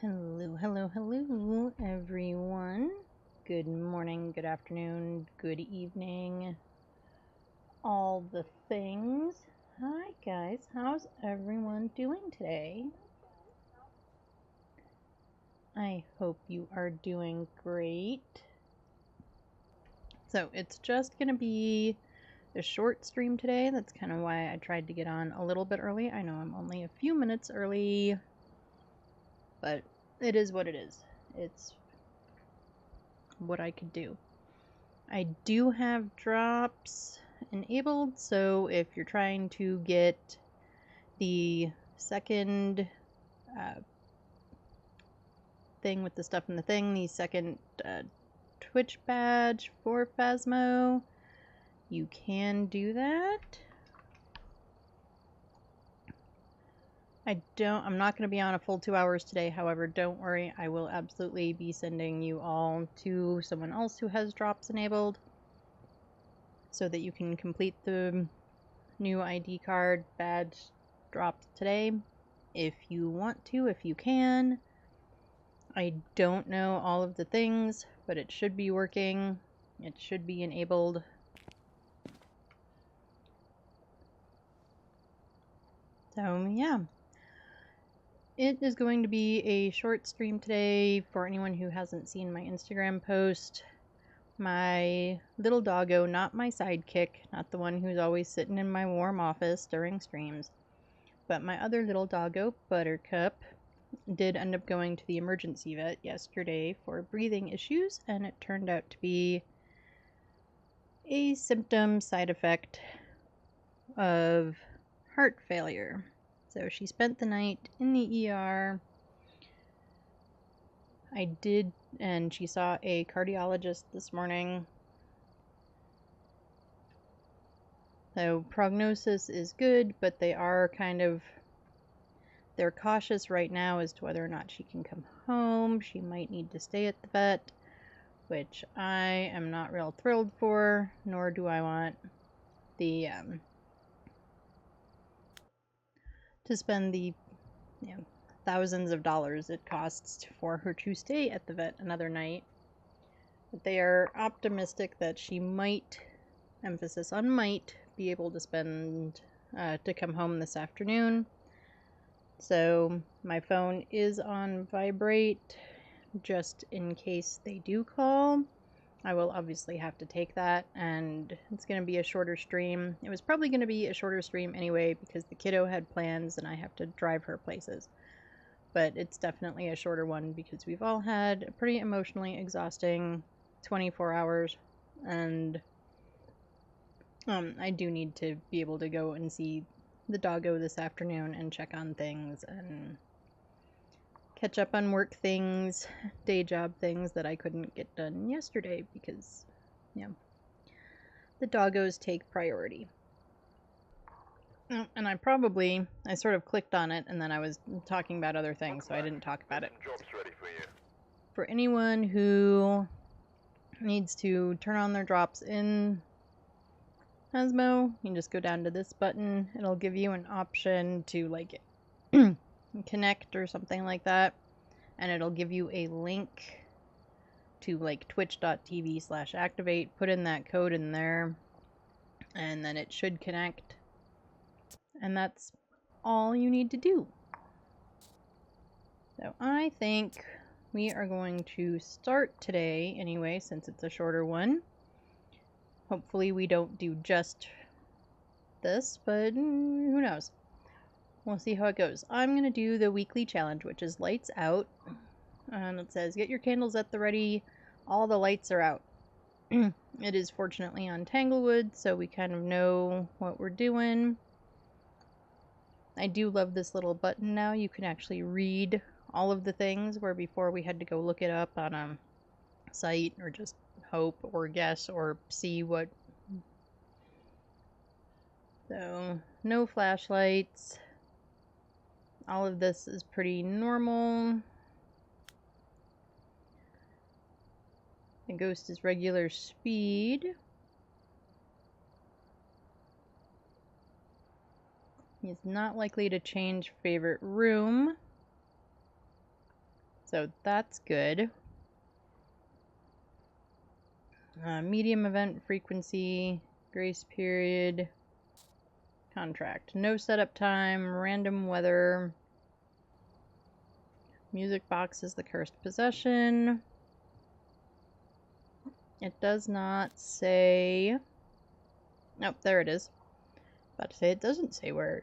Hello, hello, hello, everyone. Good morning, good afternoon, good evening, all the things. Hi, guys. How's everyone doing today? I hope you are doing great. So, it's just going to be a short stream today. That's kind of why I tried to get on a little bit early. I know I'm only a few minutes early, but it is what it is. It's what I could do. I do have drops enabled, so if you're trying to get the second thing with the stuff in the thing, the second Twitch badge for Phasmo, you can do that. I'm not going to be on a full 2 hours today, however, don't worry, I will absolutely be sending you all to someone else who has drops enabled so that you can complete the new ID card badge dropped today if you want to, if you can. I don't know all of the things, but it should be working. It should be enabled. So yeah, it is going to be a short stream today. For anyone who hasn't seen my Instagram post, my little doggo, not my sidekick, not the one who's always sitting in my warm office during streams, but my other little doggo, Buttercup, did end up going to the emergency vet yesterday for breathing issues, and it turned out to be a symptom side effect of heart failure. So she spent the night in the ER. And she saw a cardiologist this morning. So prognosis is good, but they're cautious right now as to whether or not she can come home. She might need to stay at the vet, which I am not real thrilled for, nor do I want the to spend the thousands of dollars it costs for her to stay at the vet another night. But they are optimistic that she might, emphasis on might, be able to come home this afternoon. So my phone is on vibrate just in case they do call. I will obviously have to take that, and it's going to be a shorter stream. It was probably going to be a shorter stream anyway because the kiddo had plans and I have to drive her places. But it's definitely a shorter one because we've all had a pretty emotionally exhausting 24 hours, and I do need to be able to go and see the doggo this afternoon and check on things and catch up on work things, day job things that I couldn't get done yesterday because, the doggos take priority. And I sort of clicked on it and then I was talking about other things, so I didn't talk about it. For anyone who needs to turn on their drops in Phasmo, you can just go down to this button. It'll give you an option to like connect or something like that, and it'll give you a link to like twitch.tv/activate. Put in that code in there and then it should connect, and that's all you need to do. So I think we are going to start today anyway, since it's a shorter one. Hopefully we don't do just this, but who knows. We'll see how it goes. I'm going to do the weekly challenge, which is lights out. And it says, get your candles at the ready. All the lights are out. It is fortunately on Tanglewood, so we kind of know what we're doing. I do love this little button now. You can actually read all of the things, where before we had to go look it up on a site or just hope or guess or see what. So, no flashlights. All of this is pretty normal. The ghost is regular speed. He's not likely to change favorite room. So that's good. Medium event frequency, grace period, contract. No setup time, random weather. Music box is the cursed possession. It does not say... Nope, there it is. About to say it doesn't say where...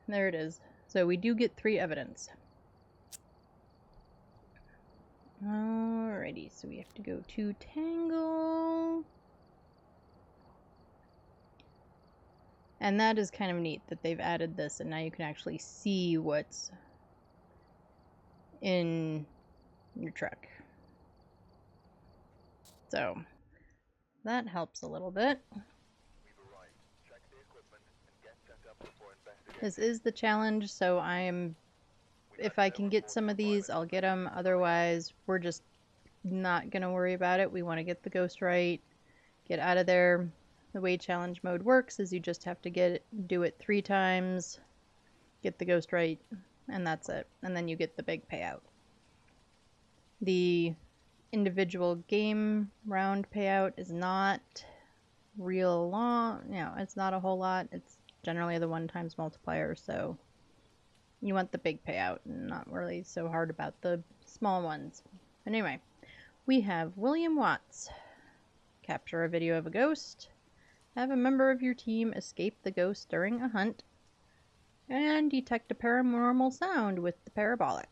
There it is. So we do get 3 evidence. Alrighty, so we have to go to Tangle. And that is kind of neat that they've added this and now you can actually see what's in your truck. So that helps a little bit. This is the challenge, so if I can get some of these, I'll get them. Otherwise, we're just not going to worry about it. We want to get the ghost right, get out of there. The way challenge mode works is you just have to do it 3 times, get the ghost right, and that's it. And then you get the big payout. The individual game round payout is not real long. It's not a whole lot. It's generally the 1 times multiplier, so you want the big payout and not really so hard about the small ones. Anyway, we have William Watts. Capture a video of a ghost. Have a member of your team escape the ghost during a hunt. And detect a paranormal sound with the parabolic.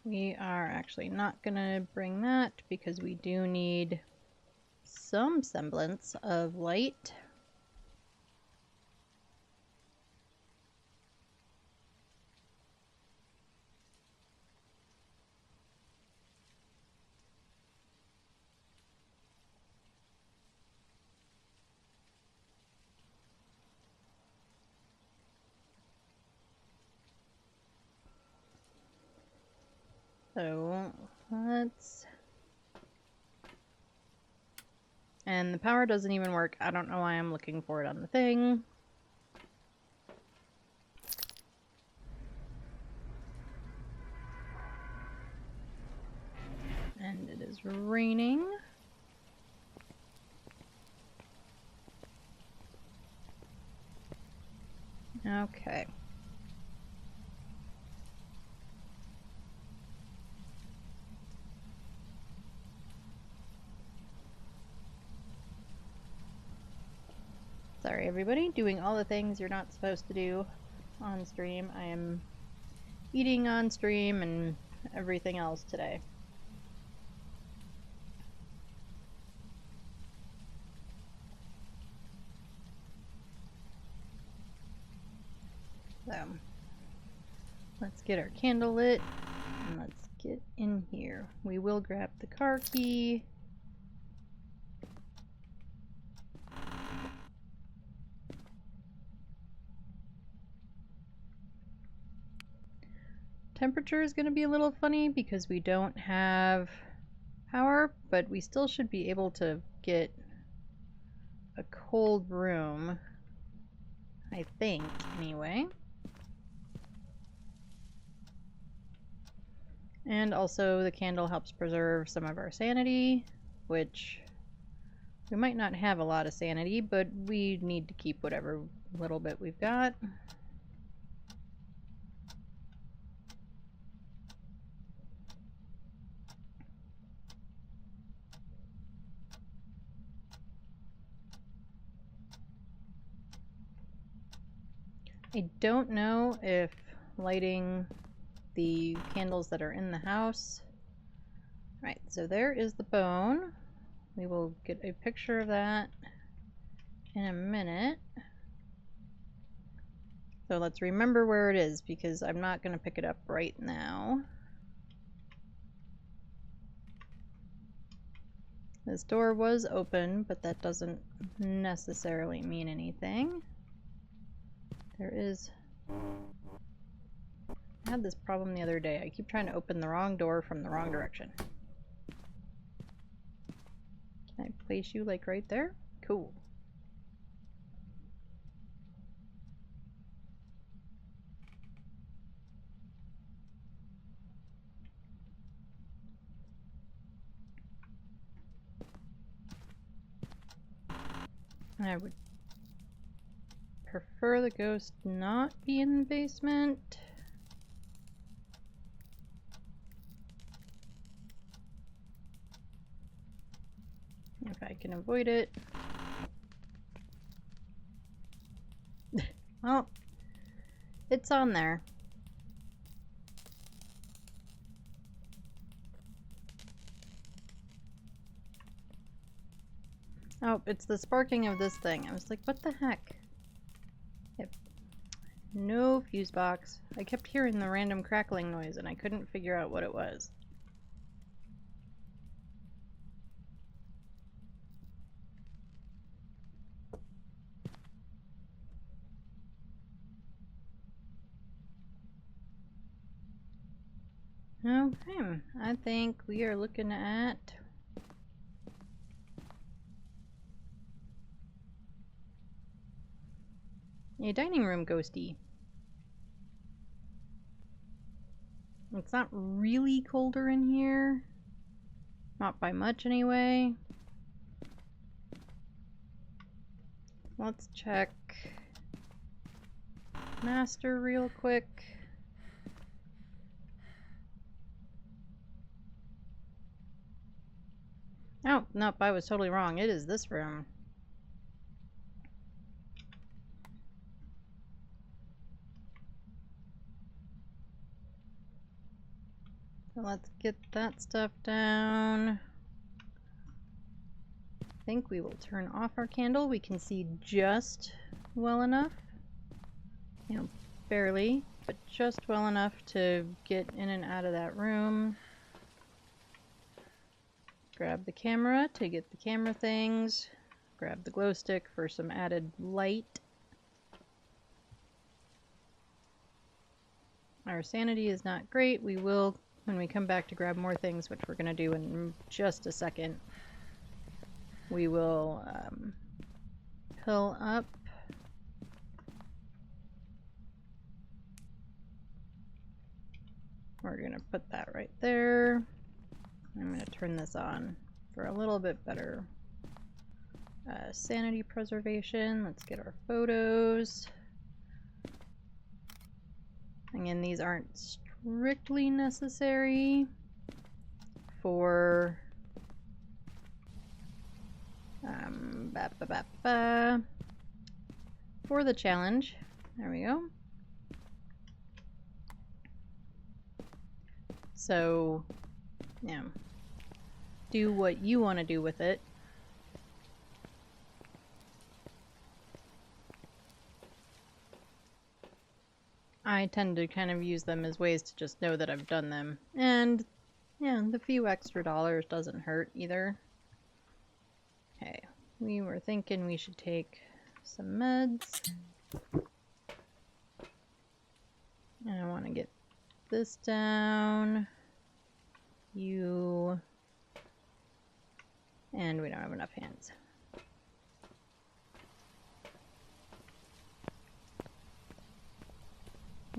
We are actually not going to bring that because we do need some semblance of light. So let's... And the power doesn't even work. I don't know why I'm looking for it on the thing. And it is raining. Okay. Sorry everybody, doing all the things you're not supposed to do on stream. I am eating on stream and everything else today. So, let's get our candle lit and let's get in here. We will grab the car key. Temperature is going to be a little funny because we don't have power, but we still should be able to get a cold room, I think, anyway. And also the candle helps preserve some of our sanity, which we might not have a lot of sanity, but we need to keep whatever little bit we've got. I don't know if lighting the candles that are in the house. Right, so there is the bone. We will get a picture of that in a minute. So let's remember where it is because I'm not going to pick it up right now. This door was open, but that doesn't necessarily mean anything. There is... I had this problem the other day. I keep trying to open the wrong door from the wrong direction. Can I place you like right there? Cool. I would prefer the ghost not be in the basement. If I can avoid it. Well, it's on there. Oh, it's the sparking of this thing. I was like, what the heck? Yep. No fuse box. I kept hearing the random crackling noise and I couldn't figure out what it was. Okay, I think we are looking at a dining room ghosty. It's not really colder in here. Not by much anyway. Let's check master real quick. Oh, nope, I was totally wrong. It is this room. So let's get that stuff down. I think we will turn off our candle. We can see just well enough. You know, barely, but just well enough to get in and out of that room. Grab the camera to get the camera things. Grab the glow stick for some added light. Our sanity is not great. We will, when we come back to grab more things, which we're going to do in just a second, we will pill up. We're going to put that right there. I'm going to turn this on for a little bit better sanity preservation. Let's get our photos. Again, these aren't strictly necessary for for the challenge. There we go. So, yeah, do what you want to do with it. I tend to kind of use them as ways to just know that I've done them. And, yeah, the few extra dollars doesn't hurt either. Okay, we were thinking we should take some meds. And I want to get this down. You. And we don't have enough hands.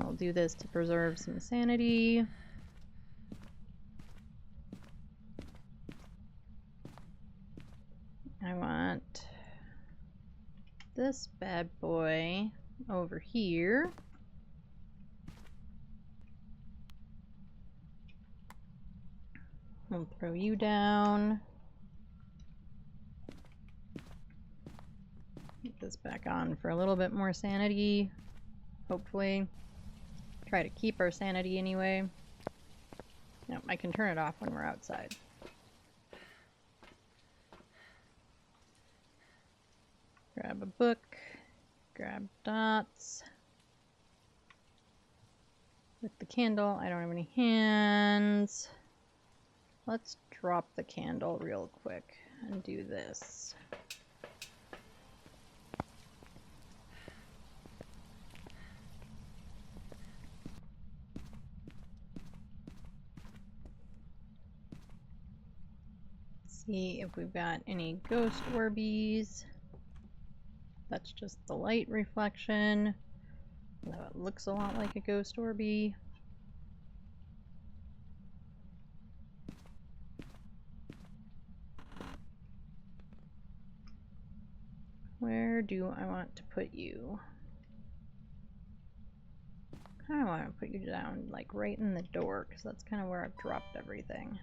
I'll do this to preserve some sanity. I want this bad boy over here. We'll throw you down. Get this back on for a little bit more sanity, hopefully. Try to keep our sanity anyway. Nope, I can turn it off when we're outside. Grab a book, grab dots. With the candle, I don't have any hands. Let's drop the candle real quick and do this. See if we've got any ghost orbies. That's just the light reflection. Although it looks a lot like a ghost orbie. Where do I want to put you? I kind of want to put you down, like, right in the door, because that's kind of where I've dropped everything.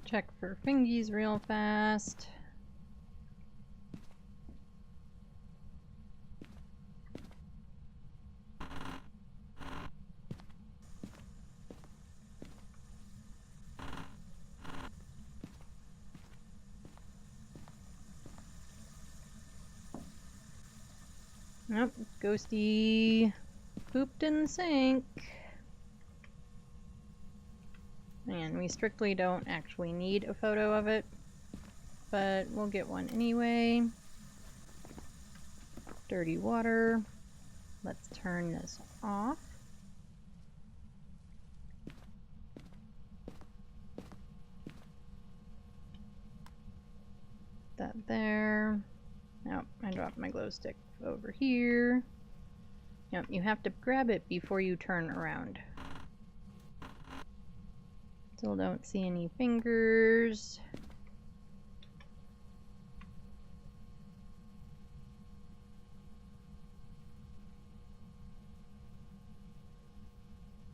Check for fingies real fast. Nope, ghosty pooped in the sink. And we strictly don't actually need a photo of it, but we'll get one anyway. Dirty water. Let's turn this off. That there. Nope, I dropped my glow stick over here. Yep, you have to grab it before you turn around. Still don't see any fingers.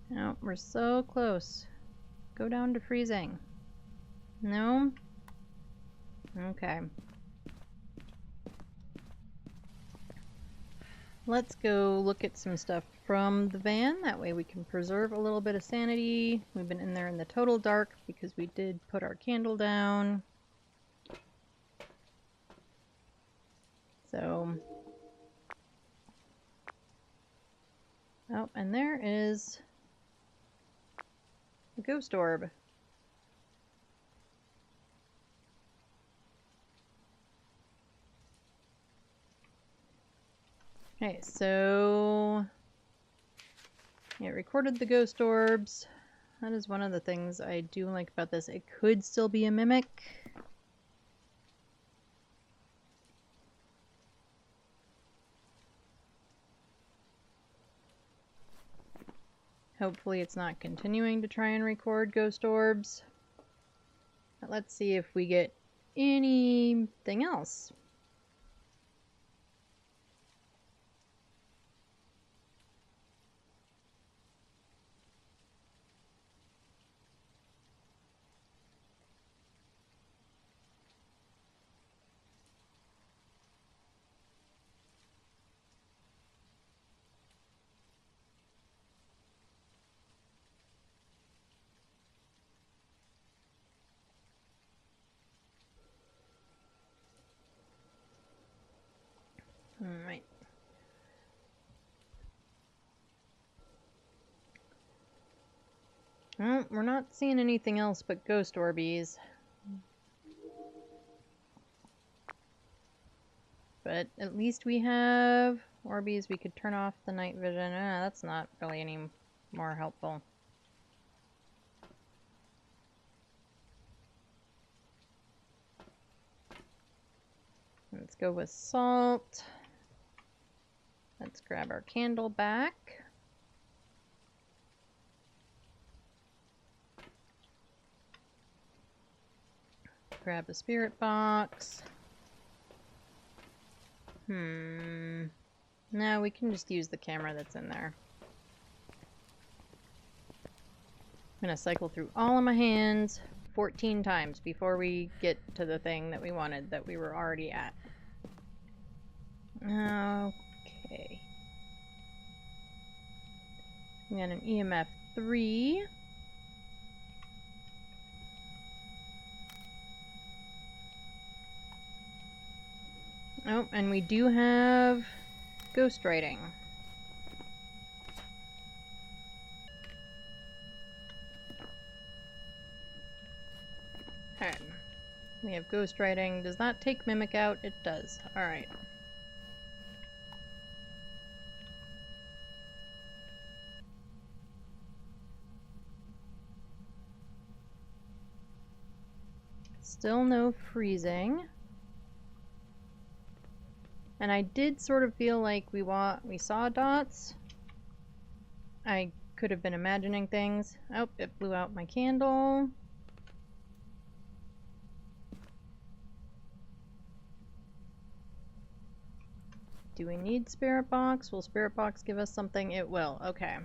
No, we're so close. Go down to freezing. No? Okay. Let's go look at some stuff from the van. That way we can preserve a little bit of sanity. We've been in there in the total dark because we did put our candle down. So... oh, and there is a ghost orb. Okay, so it recorded the ghost orbs. That is one of the things I do like about this. It could still be a mimic. Hopefully it's not continuing to try and record ghost orbs. But let's see if we get anything else. Alright. Well, we're not seeing anything else but ghost orbies. But at least we have orbies. We could turn off the night vision. That's not really any more helpful. Let's go with salt. Let's grab our candle back. Grab a spirit box. No, we can just use the camera that's in there. I'm gonna cycle through all of my hands 14 times before we get to the thing that we wanted that we were already at. Okay. We got an EMF 3. Oh, and we do have ghostwriting. Alright. We have ghostwriting. Does that take mimic out? It does. Alright. Still no freezing. And I did sort of feel like we saw dots. I could have been imagining things. Oh, it blew out my candle. Do we need Spirit Box? Will Spirit Box give us something? It will. Okay.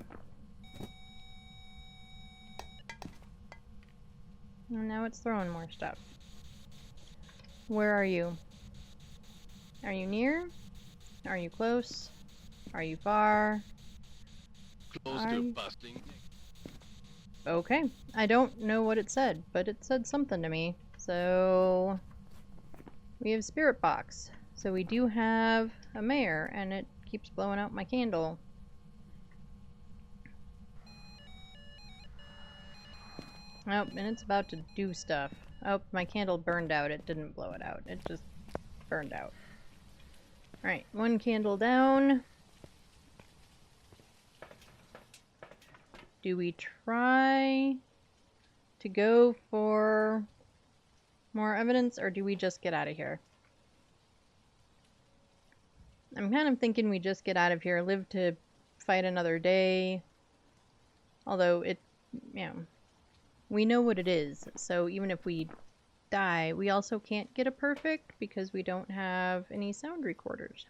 And now it's throwing more stuff. Where are you? Are you near? Are you close? Are you far? Close to busting. Okay. I don't know what it said, but it said something to me. So we have Spirit Box. So we do have a mayor, and it keeps blowing out my candle. Oh, and it's about to do stuff. Oh, my candle burned out. It didn't blow it out. It just burned out. Alright, one candle down. Do we try to go for more evidence, or do we just get out of here? I'm kind of thinking we just get out of here, live to fight another day. Although we know what it is, so even if we die, we also can't get a perfect because we don't have any sound recorders.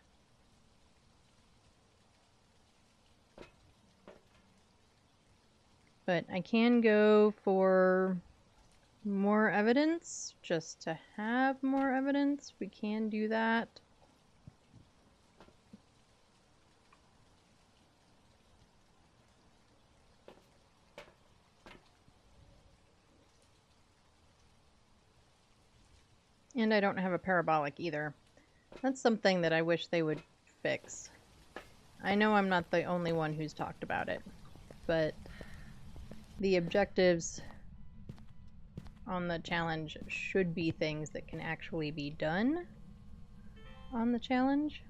But I can go for more evidence, just to have more evidence. We can do that. And I don't have a parabolic either. That's something that I wish they would fix. I know I'm not the only one who's talked about it, but the objectives on the challenge should be things that can actually be done on the challenge.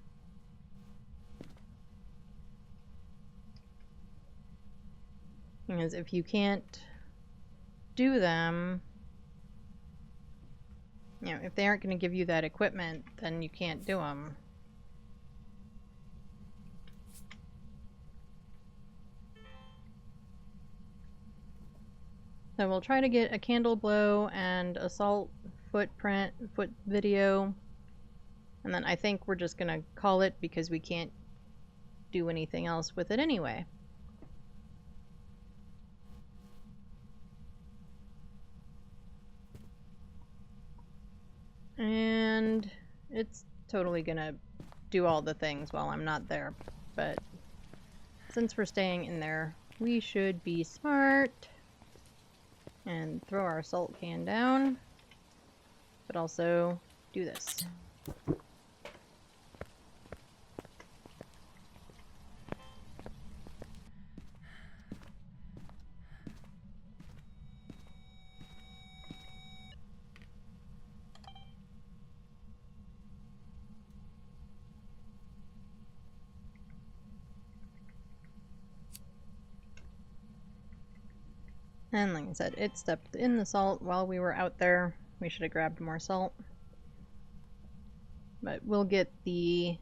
Because if you can't do them, if they aren't going to give you that equipment, then you can't do them. So we'll try to get a candle blow and assault foot video. And then I think we're just going to call it because we can't do anything else with it anyway. And it's totally gonna do all the things while I'm not there, but since we're staying in there, we should be smart and throw our salt can down, but also do this. And like I said, it stepped in the salt while we were out there. We should have grabbed more salt. But we'll get the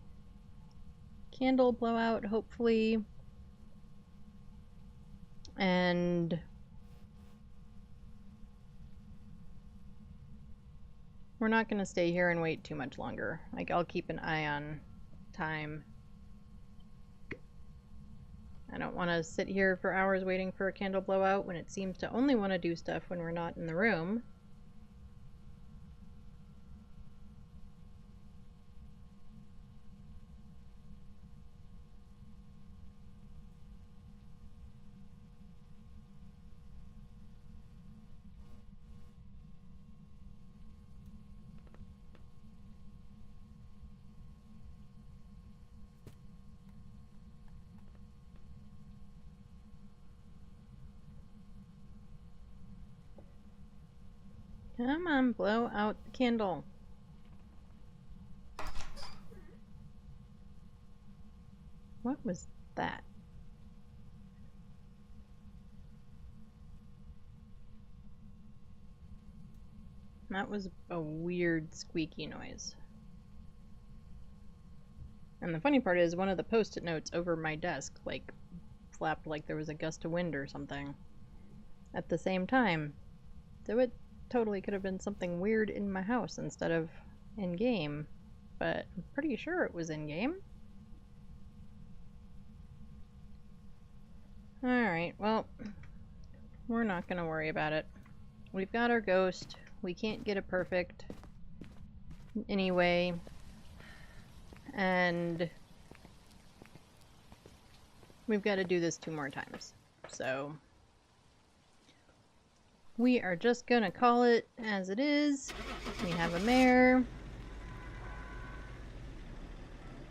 candle blowout, hopefully. And we're not going to stay here and wait too much longer. Like, I'll keep an eye on time. I don't want to sit here for hours waiting for a candle blowout when it seems to only want to do stuff when we're not in the room. Come on, blow out the candle. What was that? That was a weird squeaky noise. And the funny part is one of the post-it notes over my desk, like, flapped like there was a gust of wind or something at the same time. So it totally could have been something weird in my house instead of in-game. But I'm pretty sure it was in-game. Alright, well, we're not gonna worry about it. We've got our ghost. We can't get it perfect anyway. And we've got to do this 2 more times. So we are just gonna call it as it is. We have a mare.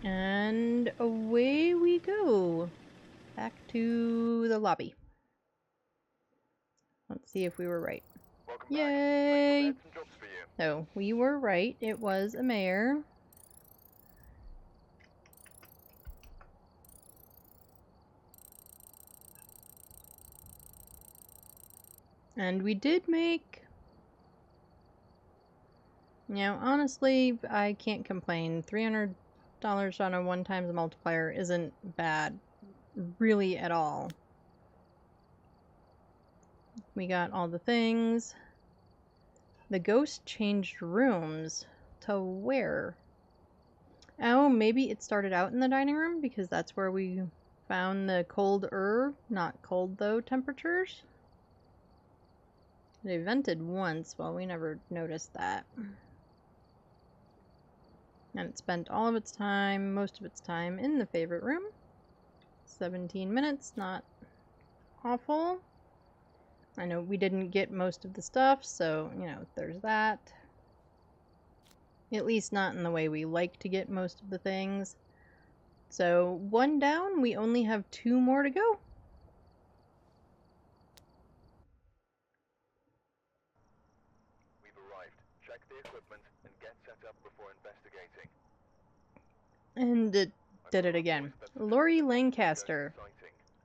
And away we go. Back to the lobby. Let's see if we were right. Welcome Yay! back. Some jobs for you. So, we were right. It was a mare. And we did make... You know, honestly, I can't complain. $300 on a 1x multiplier isn't bad. Really at all. We got all the things. The ghost changed rooms to where? Oh, maybe it started out in the dining room because that's where we found the colder, not cold though, temperatures. They vented once, well, we never noticed that. And it spent all of its time, most of its time, in the favorite room. 17 minutes, not awful. I know we didn't get most of the stuff, so, you know, there's that. At least not in the way we like to get most of the things. So, 1 down, we only have 2 more to go. We've arrived. Check the equipment and get set up before investigating. And it did it again. Lori Lancaster.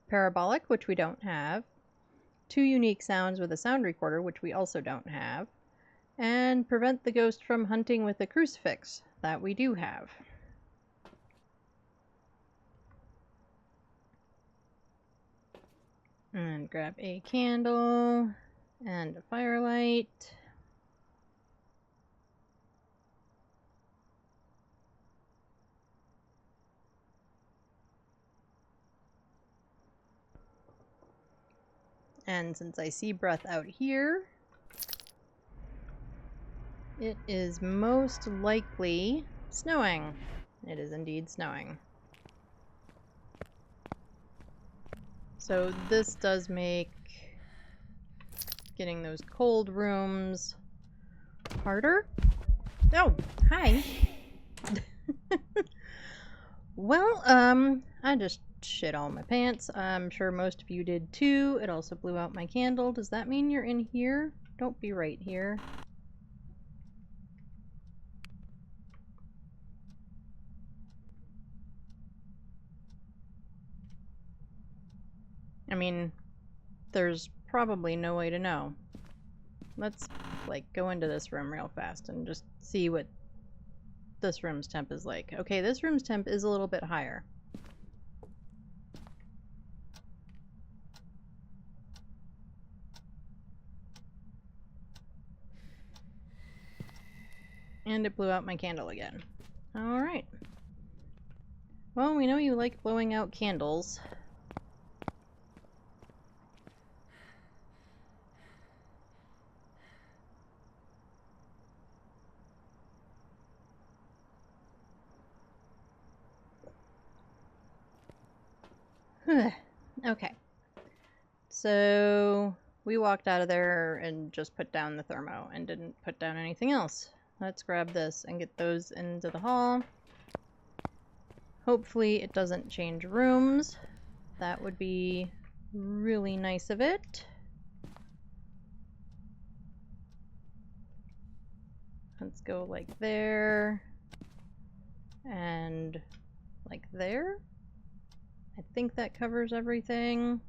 Parabolic, which we don't have. 2 unique sounds with a sound recorder, which we also don't have. And prevent the ghost from hunting with a crucifix. That we do have. And grab a candle and a firelight. And since I see breath out here, it is most likely snowing. It is indeed snowing. So this does make getting those cold rooms harder. Oh, hi. Well, I just shit all my pants. I'm sure most of you did too. It also blew out my candle. Does that mean you're in here? Don't be right here. I mean, there's probably no way to know. Let's, like, go into this room real fast and just see what this room's temp is like. Okay, this room's temp is a little bit higher. And it blew out my candle again. Alright. Well, we know you like blowing out candles. Okay. So we walked out of there and just put down the thermo and didn't put down anything else. Let's grab this and get those into the hall. Hopefully it doesn't change rooms. That would be really nice of it. Let's go like there. And like there. I think that covers everything.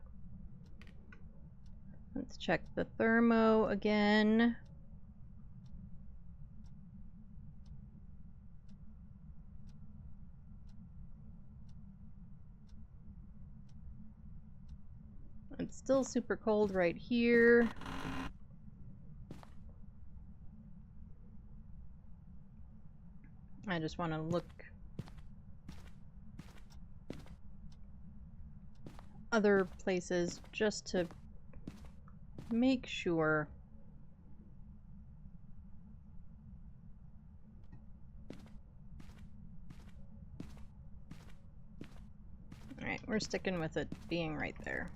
Let's check the thermo again. It's still super cold right here. I just want to look other places just to make sure. Alright, we're sticking with it being right there.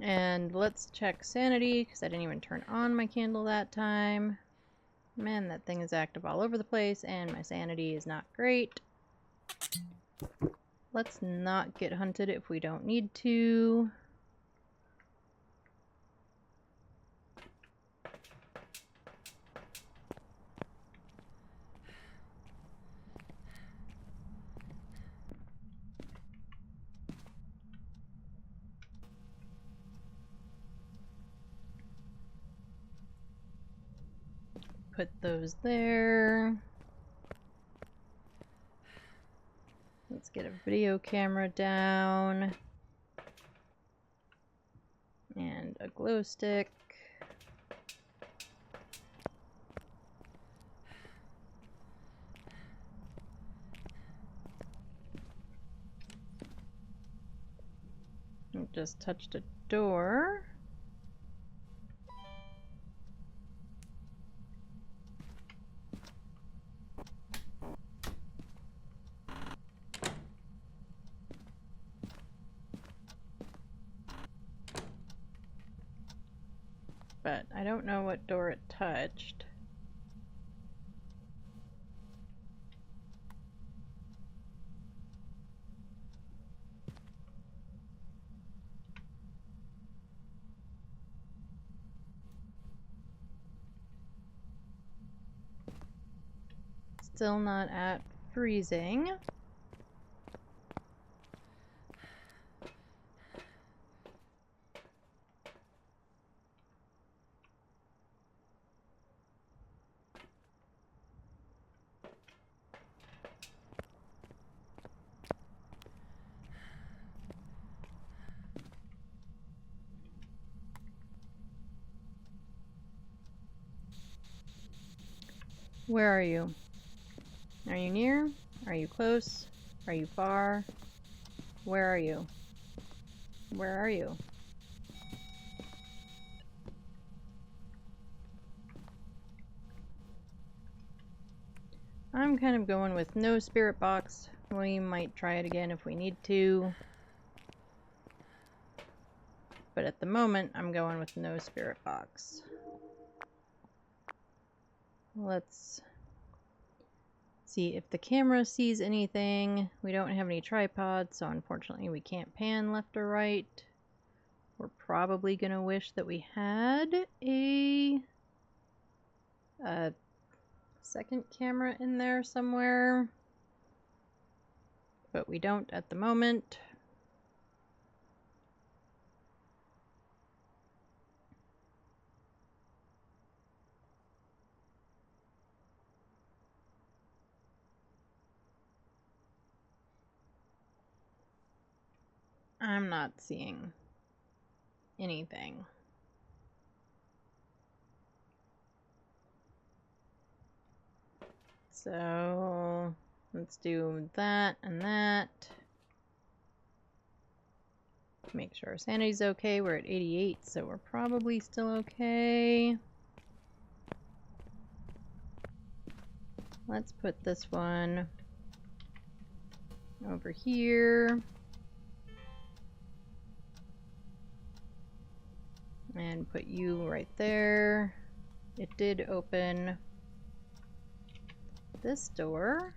And let's check sanity, because I didn't even turn on my candle that time. Man, that thing is active all over the place, and my sanity is not great. Let's not get hunted if we don't need to. Put those there. Let's get a video camera down. And a glow stick. Just touched a door. But I don't know what door it touched. Still not at freezing. Where are you? Are you near? Are you close? Are you far? Where are you? Where are you? I'm kind of going with no spirit box. We might try it again if we need to. But at the moment, I'm going with no spirit box. Let's see if the camera sees anything. We don't have any tripods, so unfortunately we can't pan left or right. We're probably gonna wish that we had a second camera in there somewhere, but we don't at the moment. I'm not seeing anything. So let's do that and that. Make sure our sanity's okay. We're at 88, so we're probably still okay. Let's put this one over here. And put you right there. It did open this door.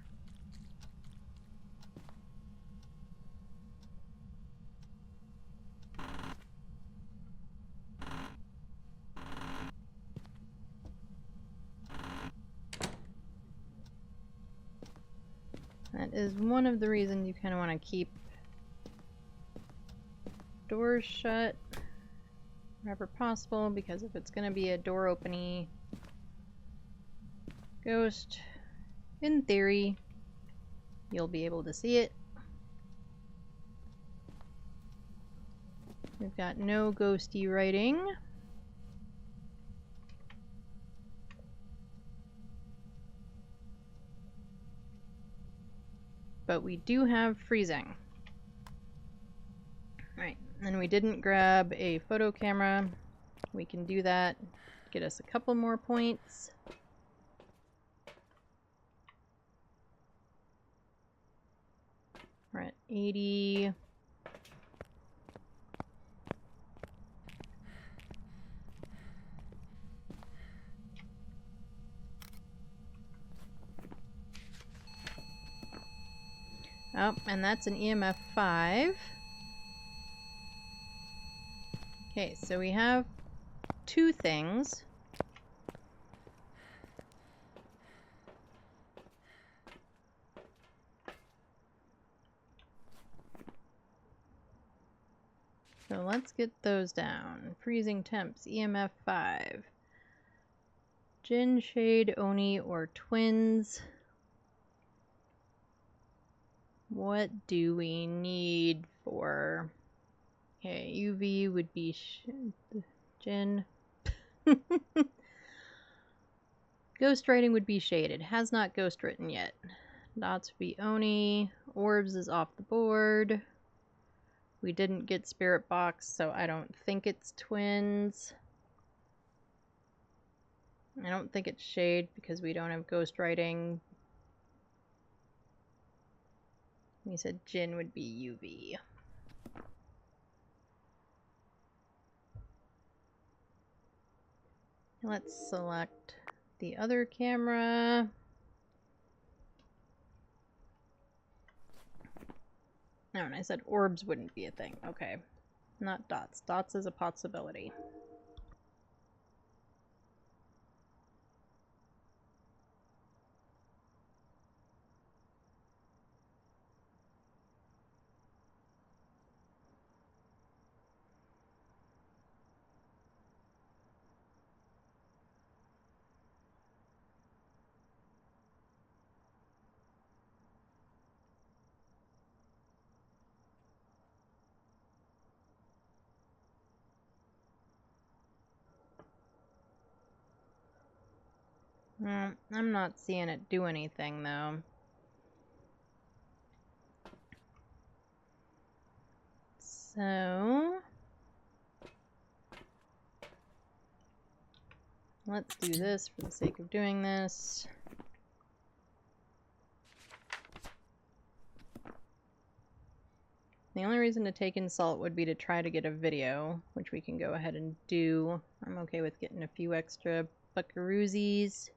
That is one of the reasons you kind of want to keep doors shut whenever possible, because if it's going to be a door opening ghost, in theory, you'll be able to see it. We've got no ghosty writing. But we do have freezing. Right, and we didn't grab a photo camera. We can do that. Get us a couple more points. We're at 80. Oh, and that's an EMF 5. Okay, so we have two things. So let's get those down. Freezing temps, EMF 5. Jin, Shade, Oni, or Twins. What do we need for... Okay, UV would be Jin. Ghostwriting would be Shade. It has not ghostwritten yet. Dots would be Oni. Orbs is off the board. We didn't get Spirit Box, so I don't think it's Twins. I don't think it's Shade because we don't have ghostwriting. We said Jin would be UV. Let's select the other camera. No, and I said orbs wouldn't be a thing. Okay. Not dots. Dots is a possibility. I'm not seeing it do anything, though. So... let's do this for the sake of doing this. The only reason to take in salt would be to try to get a video, which we can go ahead and do. I'm okay with getting a few extra buckaroosies.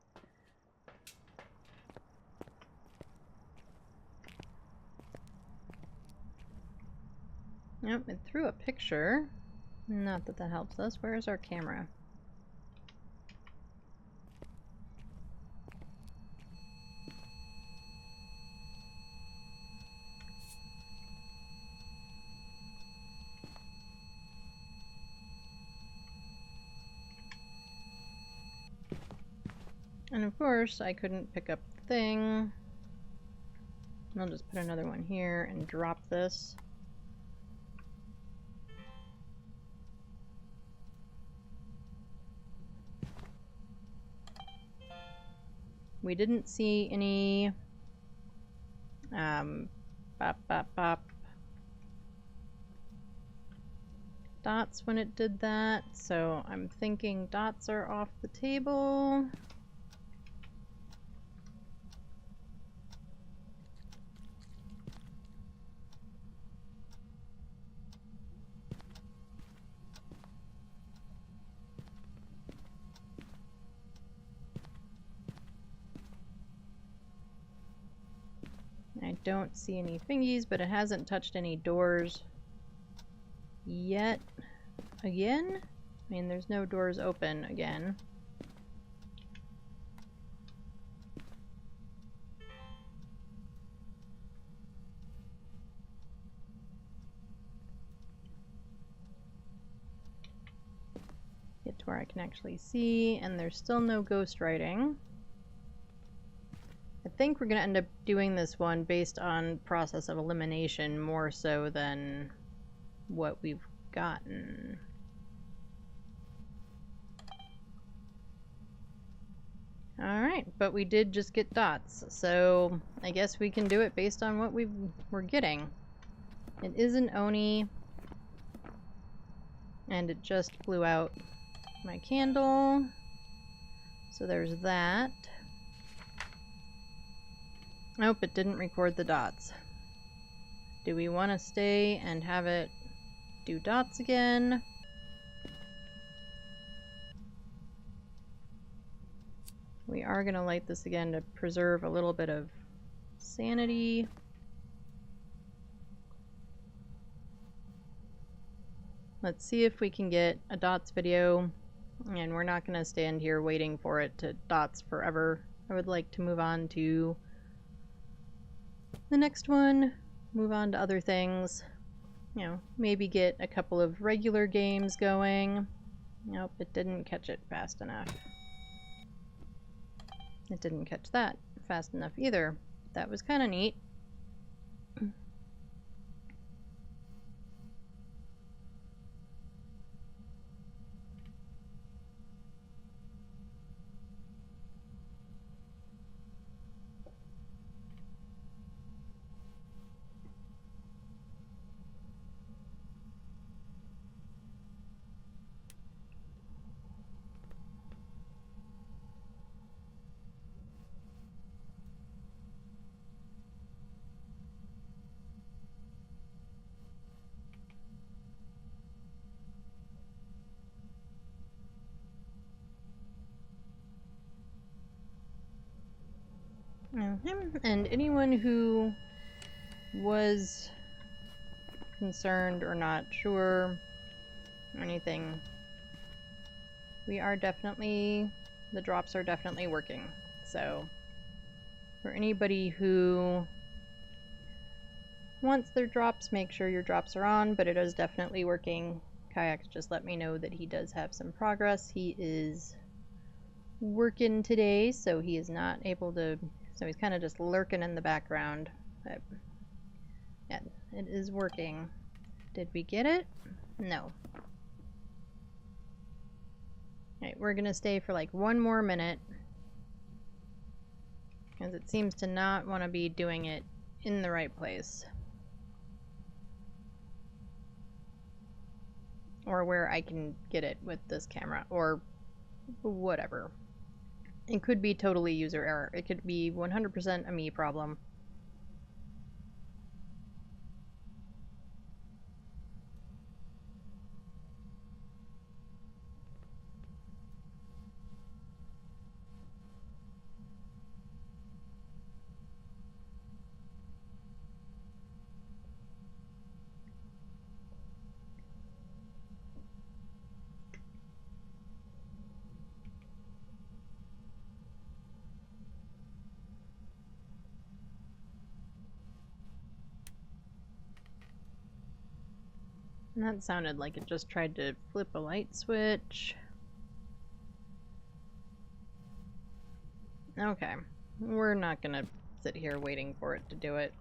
Yep, it threw a picture. Not that that helps us. Where's our camera? And of course, I couldn't pick up the thing. I'll just put another one here and drop this. We didn't see any dots when it did that, so I'm thinking dots are off the table. I don't see any fingies, but it hasn't touched any doors yet. Again? I mean, there's no doors open again. Get to where I can actually see, and there's still no ghostwriting. I think we're going to end up doing this one based on process of elimination more so than what we've gotten? Alright, but we did just get dots, so I guess we can do it based on what we're getting. It is an Oni, and it just blew out my candle, so there's that. Nope, it didn't record the dots. Do we want to stay and have it do dots again? We are going to light this again to preserve a little bit of sanity. Let's see if we can get a dots video, and we're not going to stand here waiting for it to dots forever. I would like to move on to the next one, move on to other things. You know, maybe get a couple of regular games going. Nope, it didn't catch it fast enough. It didn't catch that fast enough either. That was kind of neat. And anyone who was concerned or not sure or anything, we are definitely, the drops are definitely working. So for anybody who wants their drops, make sure your drops are on, but it is definitely working. Kayak's just let me know that he does have some progress. He is working today, so he is not able to, so he's kind of just lurking in the background. But yeah, it is working. Did we get it? No. Alright, we're gonna stay for like one more minute, because it seems to not want to be doing it in the right place. Or where I can get it with this camera, or whatever. It could be totally user error. It could be 100% a me problem. And that sounded like it just tried to flip a light switch. Okay, we're not gonna sit here waiting for it to do it.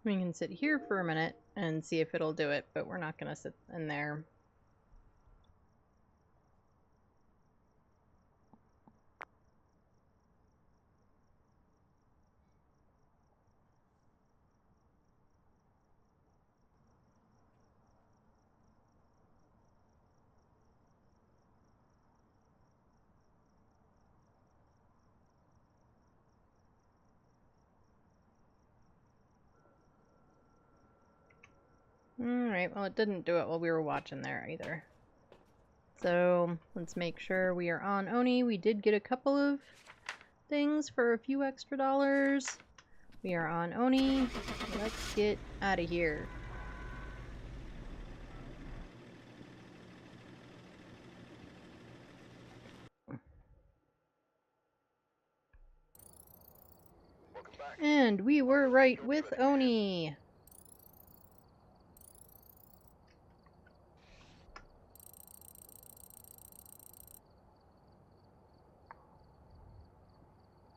We can sit here for a minute and see if it'll do it, but we're not gonna sit in there. Alright, well it didn't do it while we were watching there either. So let's make sure we are on Oni. We did get a couple of things for a few extra dollars. We are on Oni. Let's get out of here. And we were right with Oni.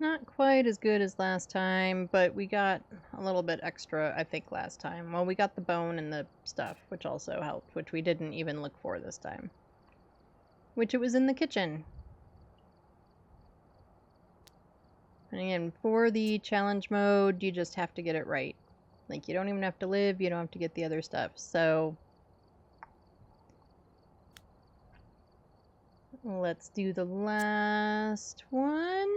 Not quite as good as last time, but we got a little bit extra, I think, last time. Well, we got the bone and the stuff, which also helped, which we didn't even look for this time. Which it was in the kitchen. And again, for the challenge mode, you just have to get it right. Like, you don't even have to live, you don't have to get the other stuff. So, let's do the last one.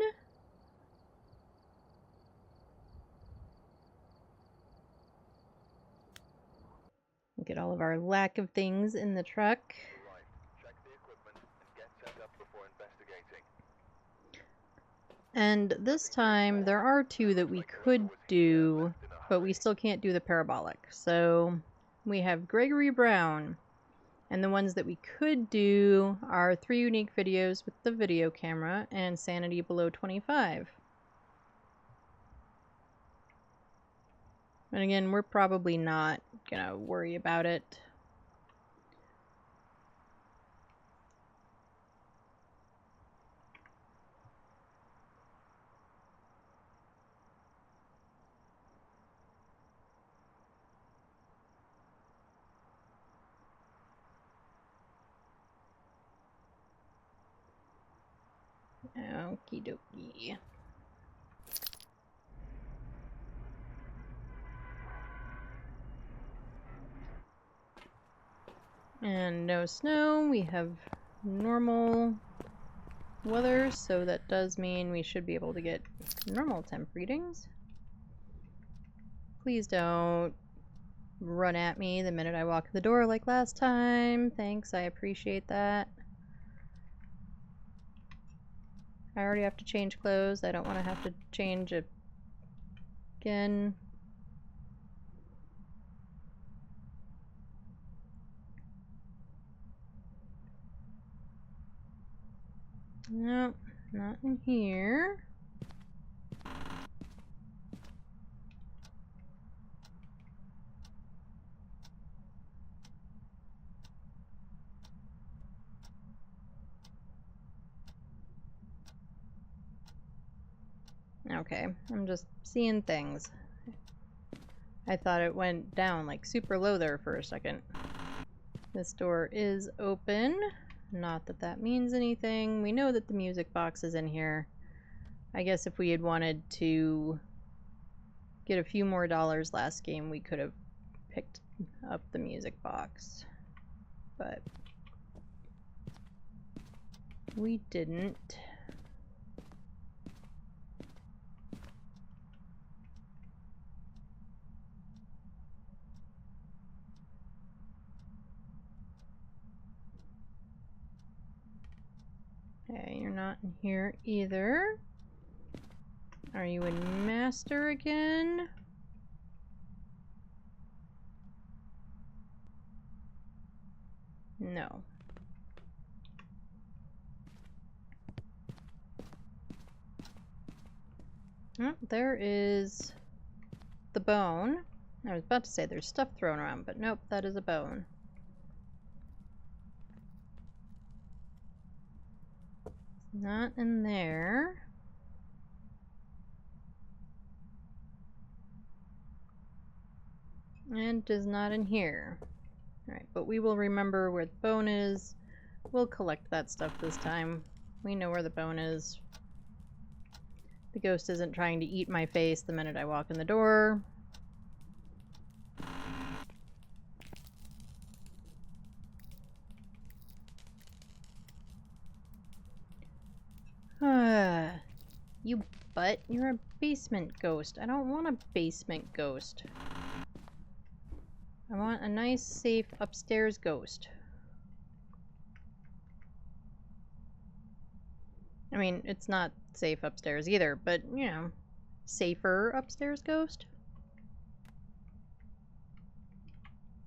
Get all of our lack of things in the truck. Arrived. Check the equipment and get set up before investigating. And this time, there are two that we could do, but we still can't do the parabolic. So, we have Gregory Brown. And the ones that we could do are 3 unique videos with the video camera and sanity below 25. And again, we're probably not gonna worry about it. Okie dokie. And no snow, we have normal weather, so that does mean we should be able to get normal temp readings. Please don't run at me the minute I walk in the door like last time. Thanks, I appreciate that. I already have to change clothes. I don't want to have to change it again. No, not in here. Okay, I'm just seeing things. I thought it went down like super low there for a second. This door is open. Not that that means anything. We know that the music box is in here. I guess if we had wanted to get a few more dollars last game, we could have picked up the music box. But we didn't. Okay, you're not in here either. Are you in Master again? No. Oh, there is the bone. I was about to say there's stuff thrown around, but nope, that is a bone. Not in there. And is not in here. Alright, but we will remember where the bone is. We'll collect that stuff this time. We know where the bone is. The ghost isn't trying to eat my face the minute I walk in the door. You butt, you're a basement ghost. I don't want a basement ghost. I want a nice, safe, upstairs ghost. I mean, it's not safe upstairs either, but, you know, safer upstairs ghost.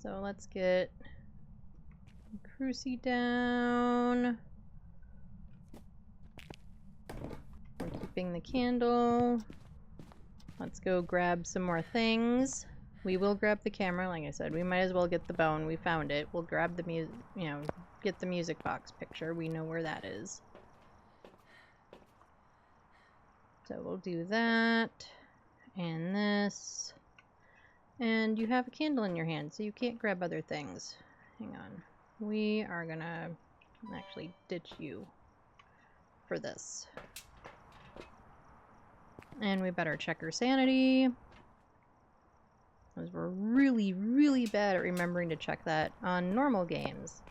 So let's get Crucy down. We're keeping the candle. Let's go grab some more things. We will grab the camera, like I said. We might as well get the bone. We found it. We'll grab the music, you know, get the music box picture. We know where that is. So we'll do that, and this, and you have a candle in your hand, so you can't grab other things. Hang on. We are gonna actually ditch you for this. And we better check her sanity, because we're really, really bad at remembering to check that on normal games.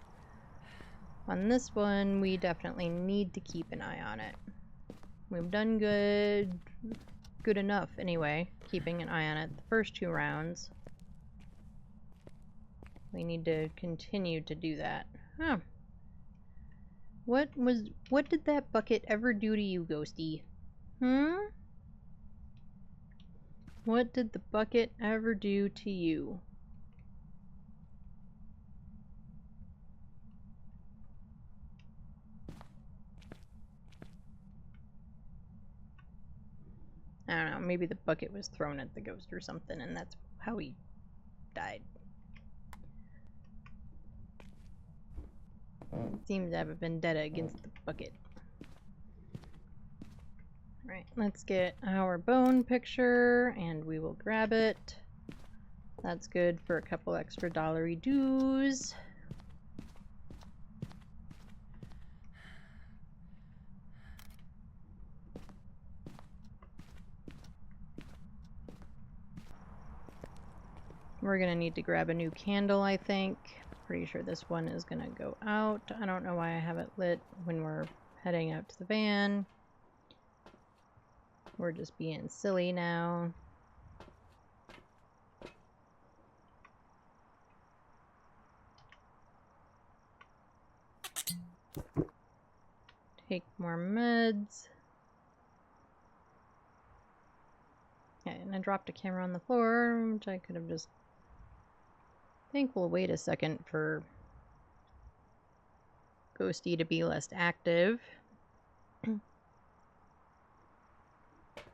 On this one, we definitely need to keep an eye on it. We've done good enough anyway, keeping an eye on it the first 2 rounds. We need to continue to do that. Huh. What did that bucket ever do to you, Ghosty? What did the bucket ever do to you? I don't know, maybe the bucket was thrown at the ghost or something, and that's how he died. Seems to have a vendetta against the bucket. Right, let's get our bone picture, and we will grab it. That's good for a couple extra dollary dues. We're gonna need to grab a new candle, I think. Pretty sure this one is gonna go out. I don't know why I have it lit when we're heading out to the van. We're just being silly now. Take more meds. Okay, and I dropped a camera on the floor, which I could have just... I think we'll wait a second for Ghosty to be less active.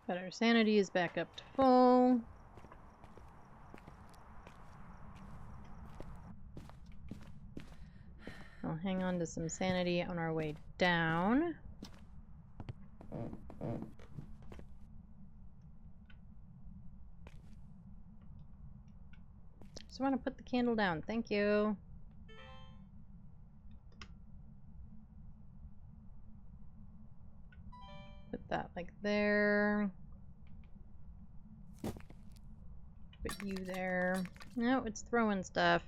But our sanity is back up to full. We'll hang on to some sanity on our way down. Just want to put the candle down. Thank you. Put that like there. Put you there. No, it's throwing stuff.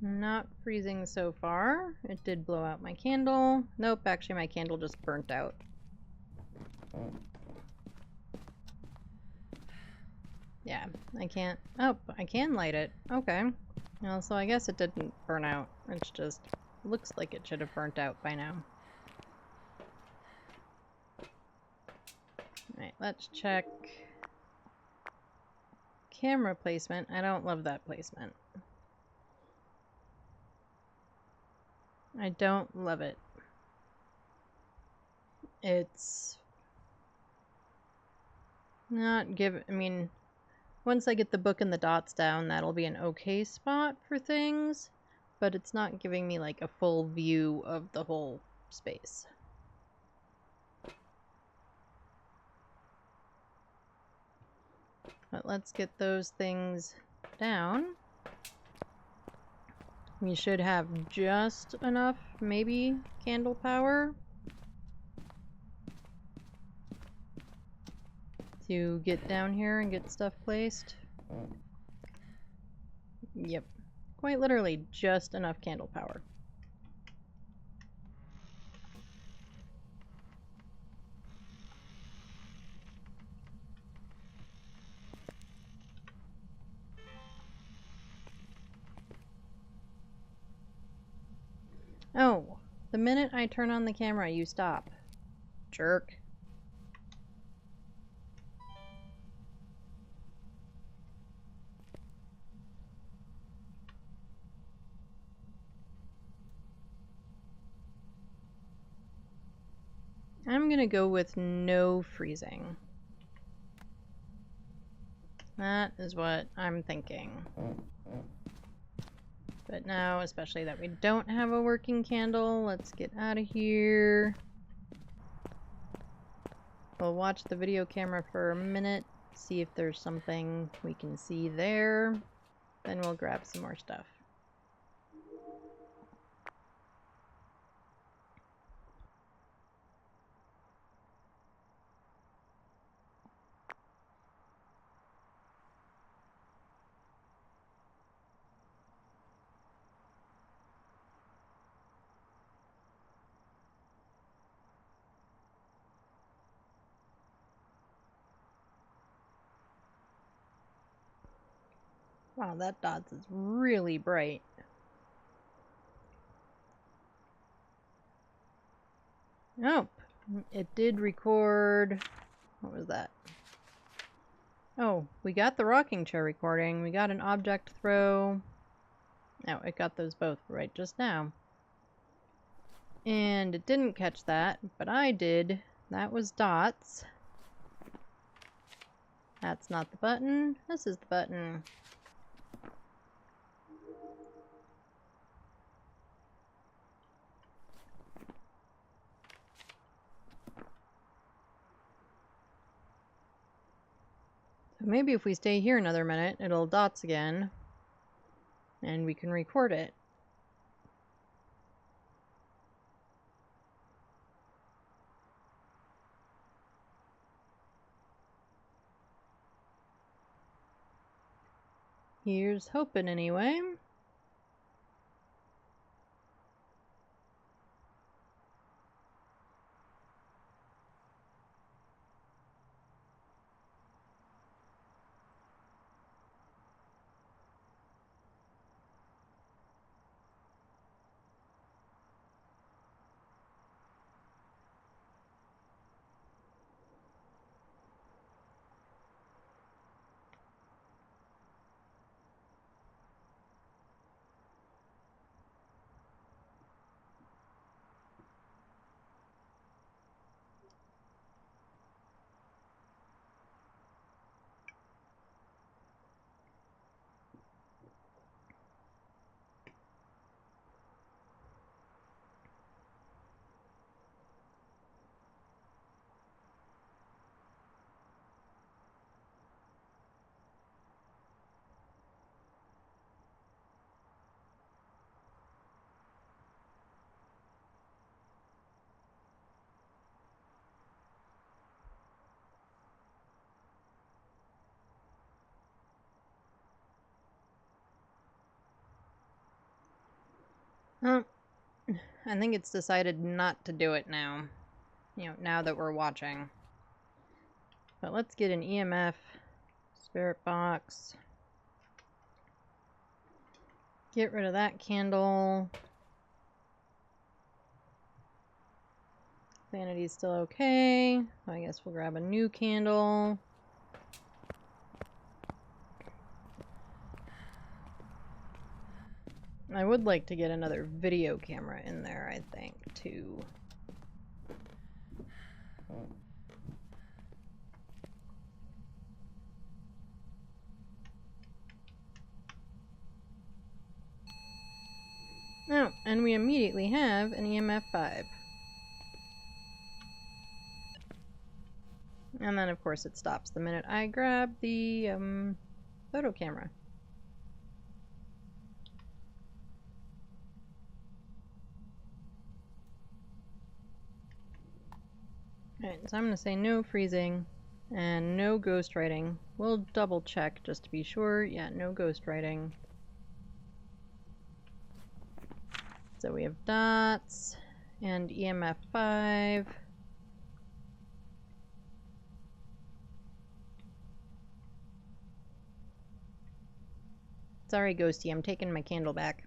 Not freezing so far. It did blow out my candle. Nope, actually my candle just burnt out. Yeah, I can't... Oh, I can light it. Okay. Well, so I guess it didn't burn out. It's just... looks like it should have burnt out by now. Alright, let's check... camera placement. I don't love that placement. I don't love it. It's... not give... I mean... once I get the book and the dots down, that'll be an okay spot for things, but it's not giving me like a full view of the whole space. But let's get those things down. We should have just enough, maybe, candle power to get down here and get stuff placed. Yep. Quite literally just enough candle power. Oh, the minute I turn on the camera, you stop. Jerk. I'm gonna go with no freezing. That is what I'm thinking. But now, especially that we don't have a working candle, let's get out of here. We'll watch the video camera for a minute, see if there's something we can see there. Then we'll grab some more stuff. Wow, that dots is really bright. Oh, it did record. What was that? Oh, we got the rocking chair recording. We got an object throw. Oh, it got those both right just now. And it didn't catch that, but I did. That was dots. That's not the button. This is the button. So maybe if we stay here another minute, it'll dots again. And we can record it. Here's hoping anyway. Oh, I think it's decided not to do it now. You know, now that we're watching. But let's get an EMF spirit box. Get rid of that candle. Sanity's still okay. I guess we'll grab a new candle. I would like to get another video camera in there, I think, too. Oh, and we immediately have an EMF 5. And then, of course, it stops the minute I grab the photo camera. Alright, so I'm going to say no freezing and no ghostwriting. We'll double check just to be sure. Yeah, no ghostwriting. So we have dots and EMF 5. Sorry, Ghosty, I'm taking my candle back.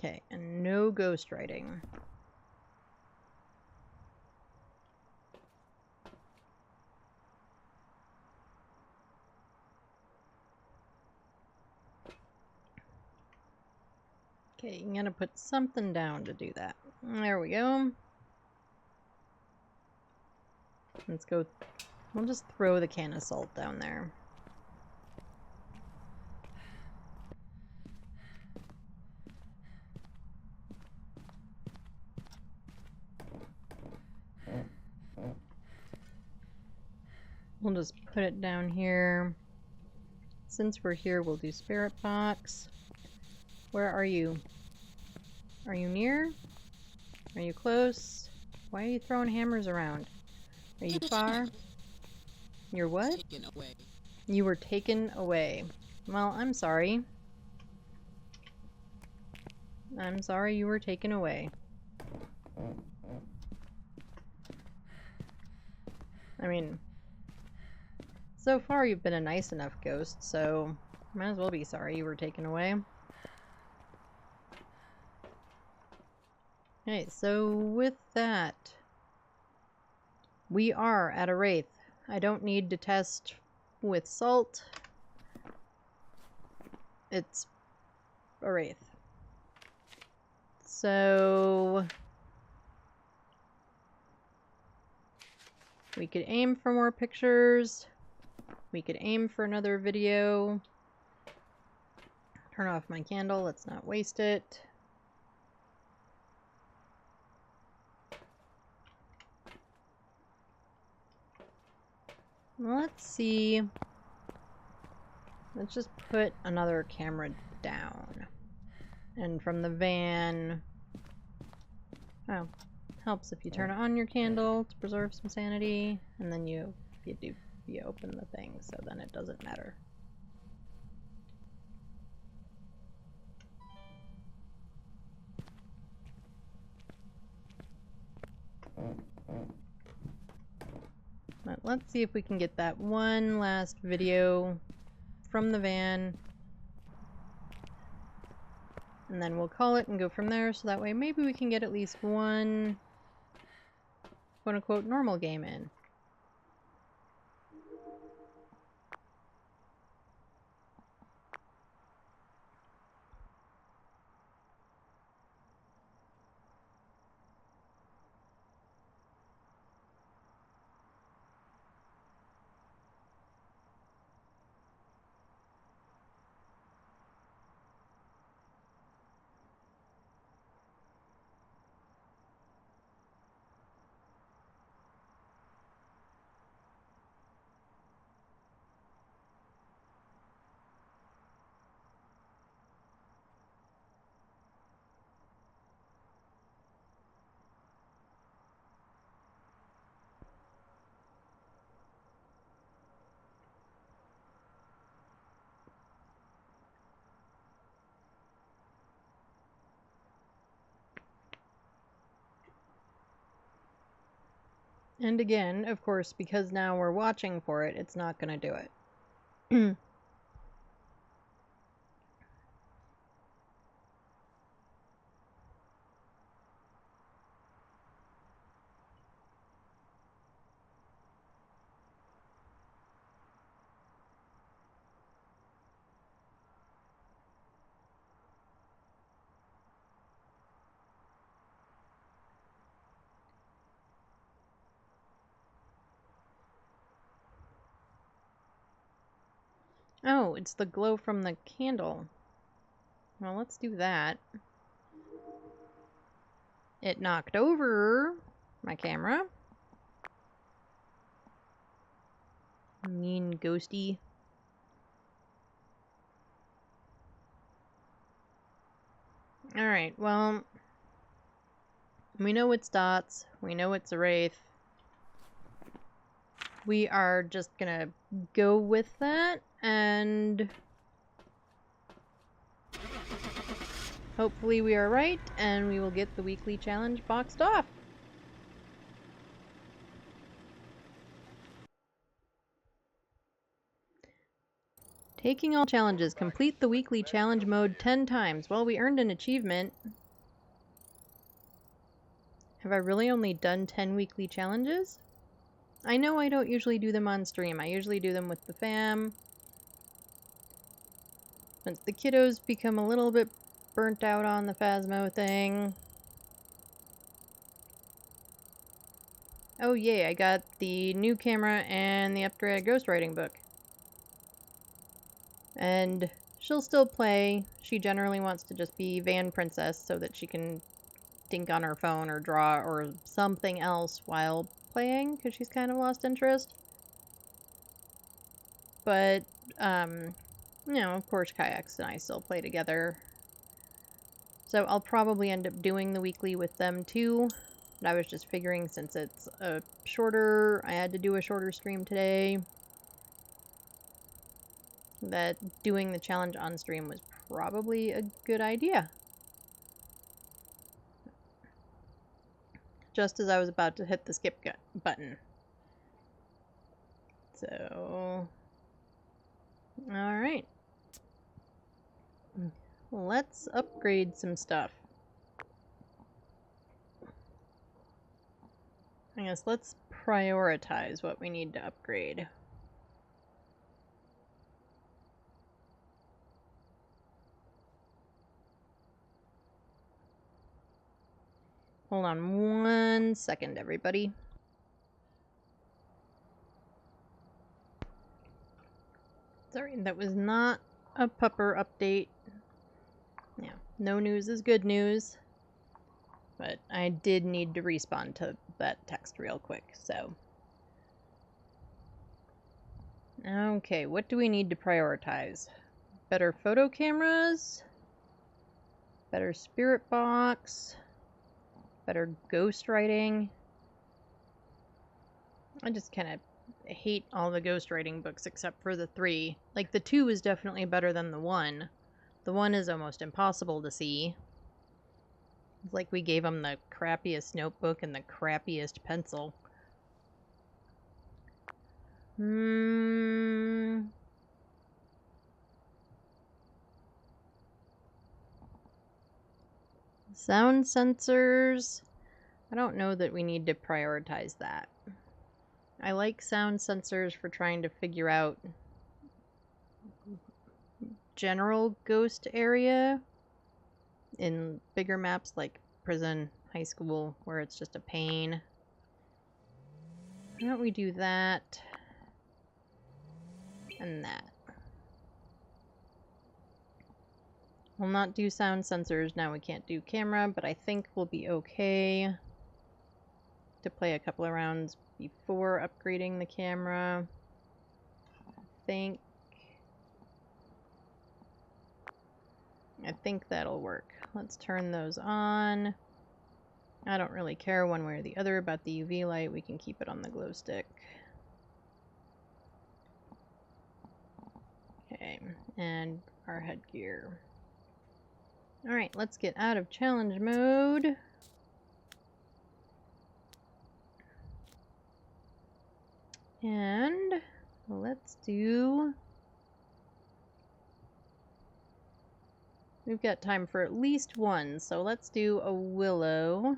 Okay, and no ghostwriting. Okay, you gotta put something down to do that. There we go. Let's go. We'll just throw the can of salt down there. We'll just put it down here. Since we're here, we'll do spirit box. Where are you? Are you near? Are you close? Why are you throwing hammers around? Are you far? You're what? Taken away. You were taken away. Well, I'm sorry. I'm sorry you were taken away. I mean, so far you've been a nice enough ghost, so might as well be sorry you were taken away. Okay, so with that, we are at a wraith. I don't need to test with salt. It's a wraith. So we could aim for more pictures. We could aim for another video. Turn off my candle, let's not waste it. Let's see. Let's just put another camera down. And from the van... Oh, helps if you turn on your candle to preserve some sanity, and then you open the thing, so then it doesn't matter. But let's see if we can get that one last video from the van. And then we'll call it and go from there, so that way maybe we can get at least one quote-unquote normal game in. And again, of course, because now we're watching for it, it's not going to do it. Oh, it's the glow from the candle. Well, let's do that. It knocked over my camera. Mean ghosty. Alright, well, we know it's dots. We know it's a wraith. We are just gonna go with that, and hopefully we are right, and we will get the weekly challenge boxed off. Taking all challenges. Complete the weekly challenge mode 10 times. Well, we earned an achievement. Have I really only done 10 weekly challenges? I know I don't usually do them on stream. I usually do them with the fam. Once the kiddos become a little bit burnt out on the Phasmo thing. Oh yay, I got the new camera and the upgraded ghostwriting book. And she'll still play. She generally wants to just be Van Princess so that she can think on her phone or draw or something else while playing, because she's kind of lost interest. But, you know, of course Kayaks and I still play together. So I'll probably end up doing the weekly with them too. But I was just figuring, since it's a shorter, I had to do a shorter stream today, that doing the challenge on stream was probably a good idea. Just as I was about to hit the skip button. So, alright. Let's upgrade some stuff. I guess let's prioritize what we need to upgrade. Hold on 1 second, everybody. Sorry, that was not a pupper update. Yeah, no news is good news. But I did need to respond to that text real quick, so. Okay, what do we need to prioritize? Better photo cameras? Better spirit box? Better ghostwriting? I just kind of hate all the ghostwriting books except for the 3. Like, the 2 is definitely better than the 1. The 1 is almost impossible to see. It's like we gave them the crappiest notebook and the crappiest pencil. Sound sensors. I don't know that we need to prioritize that. I like sound sensors for trying to figure out general ghost area in bigger maps like prison, high school, where it's just a pain. Why don't we do that and that? We'll not do sound sensors. Now we can't do camera, but I think we'll be okay to play a couple of rounds before upgrading the camera. I think that'll work. Let's turn those on. I don't really care one way or the other about the UV light. We can keep it on the glow stick. Okay, and our headgear. Alright, let's get out of challenge mode. And let's do... We've got time for at least one, so let's do a willow.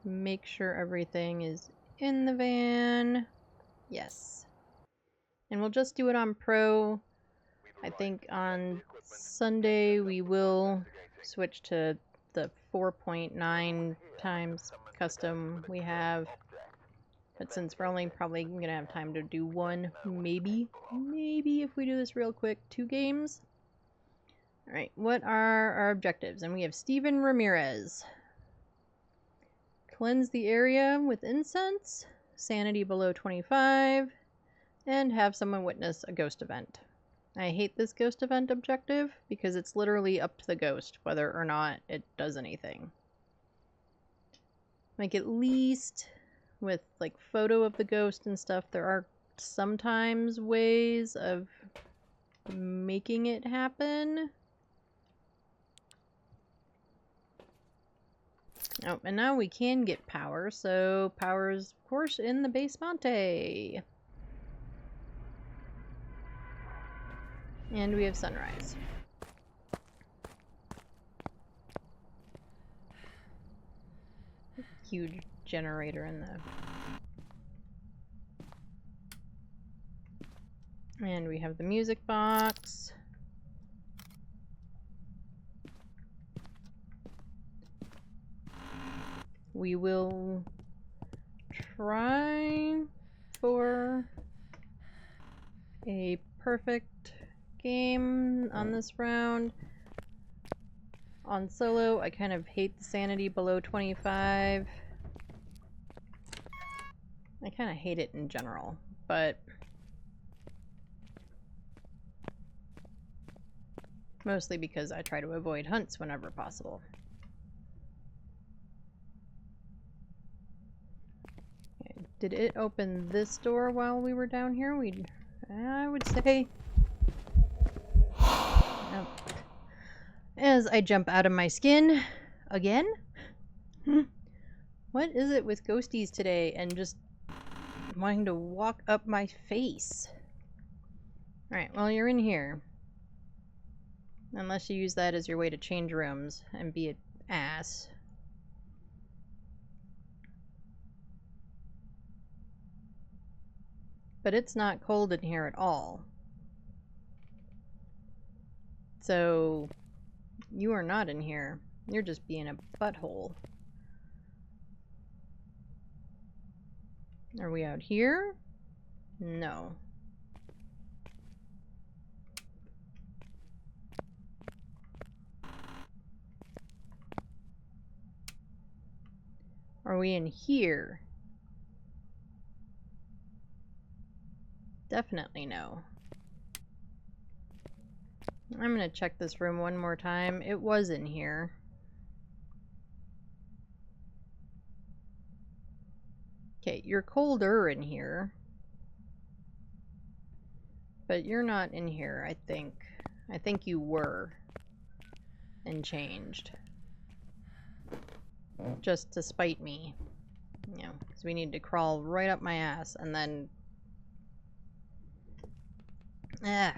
Make sure everything is in the van. Yes. And we'll just do it on pro. I think on Sunday we will switch to the 4.9 times custom we have. But since we're only probably going to have time to do one, maybe if we do this real quick, 2 games. Alright, what are our objectives? And we have Steven Ramirez. Cleanse the area with incense, sanity below 25, and have someone witness a ghost event. I hate this ghost event objective because it's literally up to the ghost whether or not it does anything. Like, at least with like photo of the ghost and stuff, there are sometimes ways of making it happen. Oh, and now we can get power, so power is, of course, in the Basemonte. And we have sunrise. Huge generator in the... And we have the music box. we will try for a perfect game on this round. On solo, I kind of hate the sanity below 25. I kind of hate it in general, but mostly because I try to avoid hunts whenever possible. Okay. Did it open this door while we were down here? I would say... No. As I jump out of my skin again. What is it with ghosties today and just wanting to walk up my face? Alright, well, you're in here. Unless you use that as your way to change rooms and be an ass. But it's not cold in here at all. So, you are not in here. You're just being a butthole. Are we out here? No. Are we in here? Definitely no. I'm gonna check this room one more time. It was in here. Okay, you're colder in here. But you're not in here, I think. I think you were. And changed. Just to spite me. You know, because we need to crawl right up my ass and then... Ah.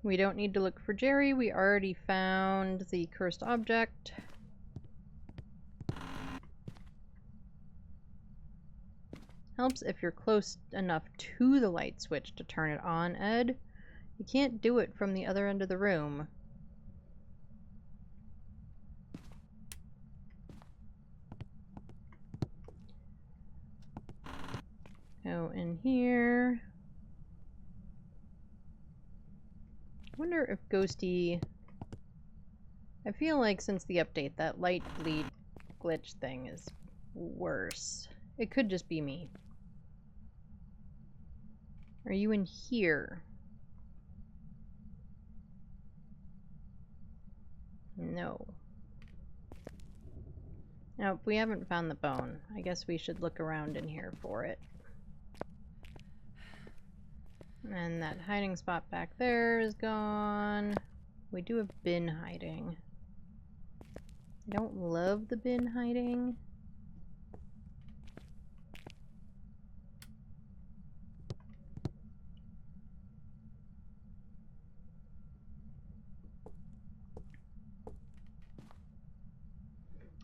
We don't need to look for Jerry. We already found the cursed object. Helps if you're close enough to the light switch to turn it on, Ed. You can't do it from the other end of the room. Go in here. I wonder if Ghosty... I feel like since the update, that light bleed glitch thing is worse. It could just be me. Are you in here? No. Nope, we haven't found the bone. I guess we should look around in here for it. And that hiding spot back there is gone. We do have bin hiding. I don't love the bin hiding.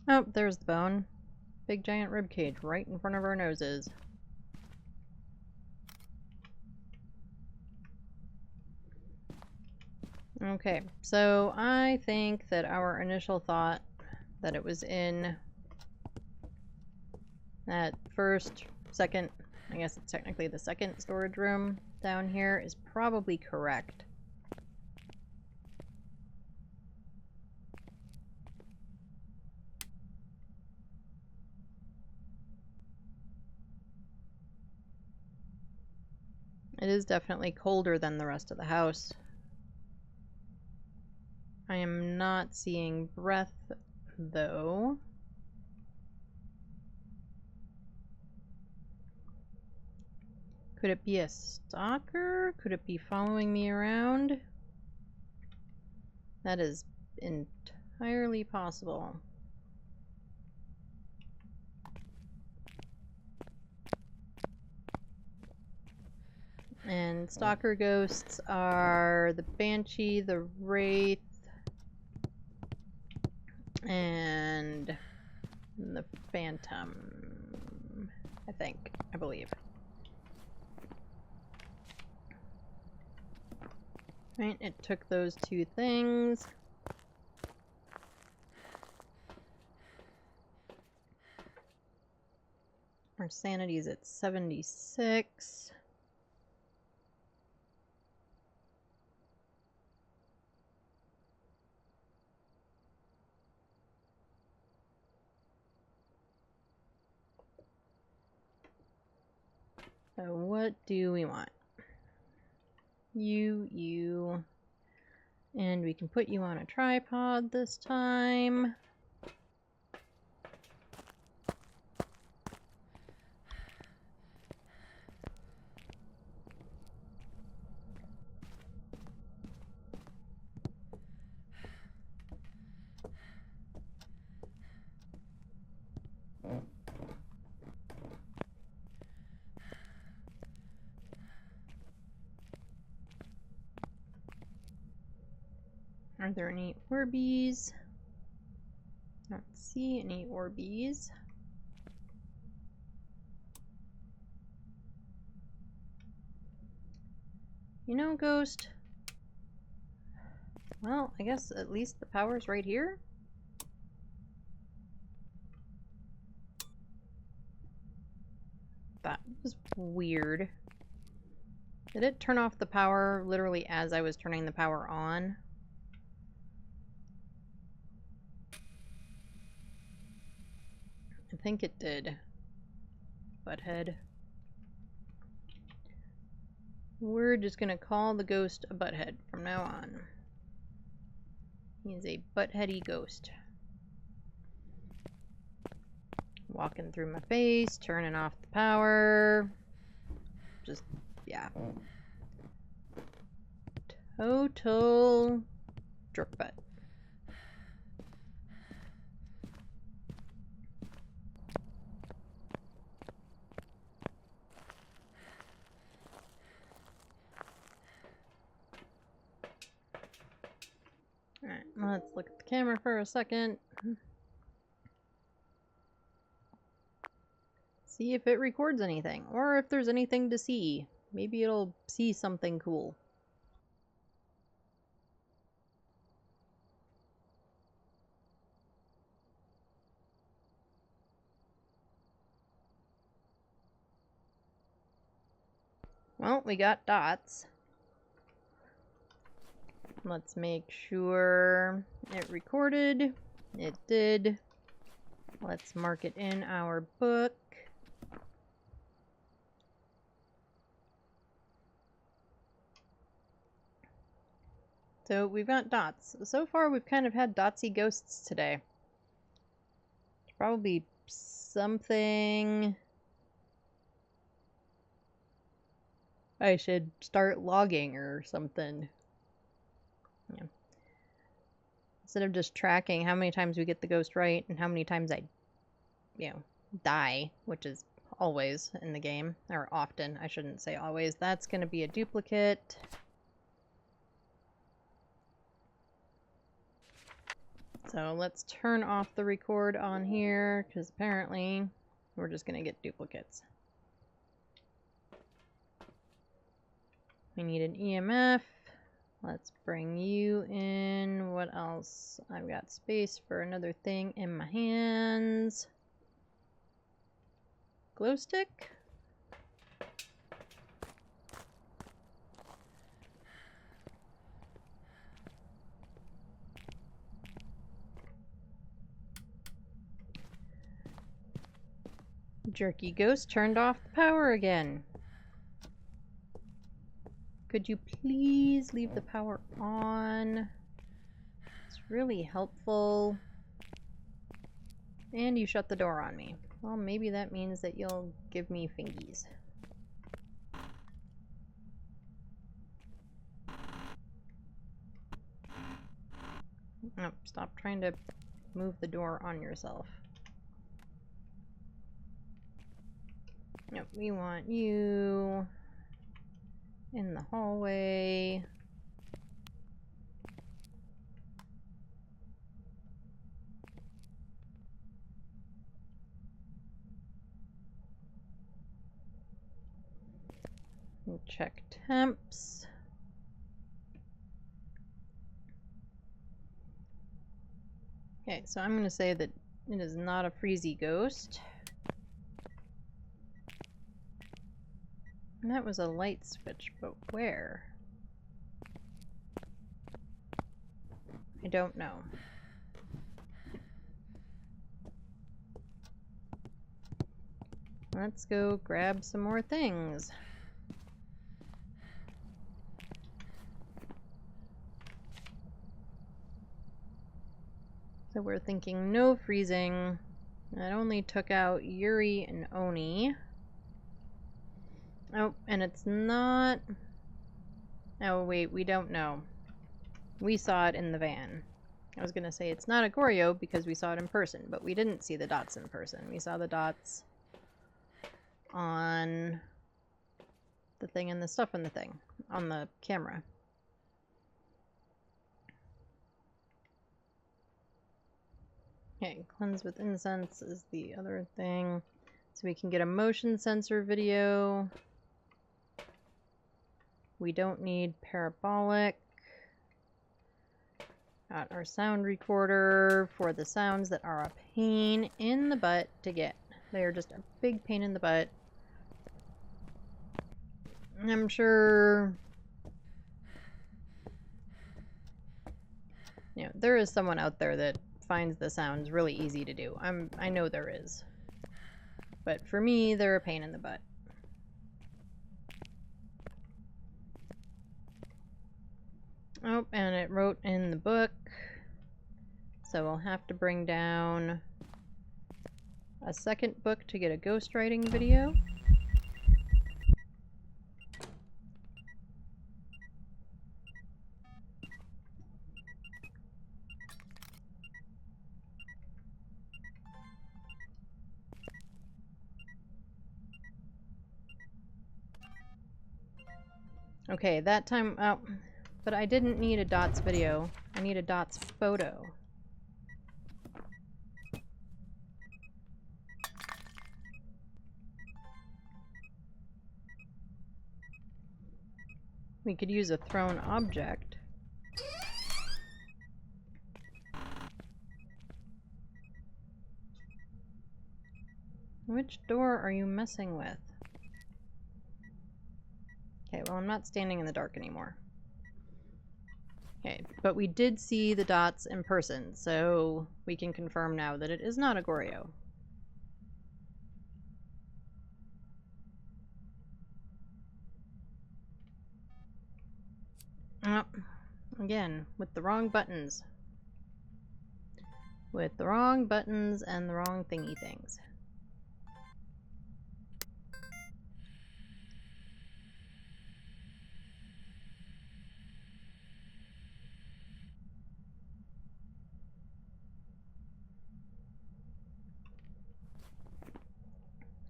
Oh, there's the bone. Big giant rib cage right in front of our noses. Okay, so I think that our initial thought that it was in that first, second, I guess it's technically the second storage room down here is probably correct. It is definitely colder than the rest of the house. I am not seeing breath, though. Could it be a stalker? Could it be following me around? That is entirely possible. And stalker ghosts are the Banshee, the Wraith, and the Phantom, I believe. Right, it took those two things. Our sanity's at 76. So what do we want? You. And we can put you on a tripod this time. Are there any Orbeez? Don't see any Orbeez. You know, Ghost. Well, I guess at least the power's right here. That was weird. Did it turn off the power literally as I was turning the power on? I think it did. Butthead. We're just gonna call the ghost a butthead from now on. He's a buttheady ghost. Walking through my face, turning off the power. Just, yeah. Total jerk butt. Alright, let's look at the camera for a second. See if it records anything, or if there's anything to see. Maybe it'll see something cool. Well, we got dots. Let's make sure it recorded. It did. Let's mark it in our book. So we've got dots. So far we've kind of had dotsy ghosts today. Probably something I should start logging or something. Yeah. Instead of just tracking how many times we get the ghost right and how many times I, die, which is always in the game, or often, I shouldn't say always. That's going to be a duplicate. So let's turn off the record on here, because apparently we're just going to get duplicates. We need an EMF. Let's bring you in. What else? I've got space for another thing in my hands. Glow stick? Jerky Ghost turned off the power again. Could you please leave the power on? It's really helpful. And you shut the door on me. Well, maybe that means that you'll give me fingies. Oh, stop trying to move the door on yourself. Nope, we want you in the hallway. We'll check temps. Okay, so I'm going to say that it is not a freezy ghost. And that was a light switch, but where? I don't know. Let's go grab some more things. So we're thinking no freezing. That only took out Yuri and Oni. Oh, and it's not... Oh, wait, we don't know. We saw it in the van. I was gonna say it's not a Goryo because we saw it in person, but we didn't see the dots in person. We saw the dots on the thing and the stuff in the thing, on the camera. Okay, cleanse with incense is the other thing. So we can get a motion sensor video. We don't need parabolic. Got our sound recorder for the sounds that are a pain in the butt to get. They are just a big pain in the butt. I'm sure... You know, there is someone out there that finds the sounds really easy to do. I know there is. But for me, they're a pain in the butt. Oh, and it wrote in the book. So we'll have to bring down a second book to get a ghostwriting video. Okay, that time, oh, but I didn't need a dots video. I need a dots photo. We could use a thrown object. Which door are you messing with? Okay, well, I'm not standing in the dark anymore. Okay, but we did see the dots in person, so we can confirm now that it is not a Goryo. Oh, again, with the wrong buttons. With the wrong buttons and the wrong thingy things.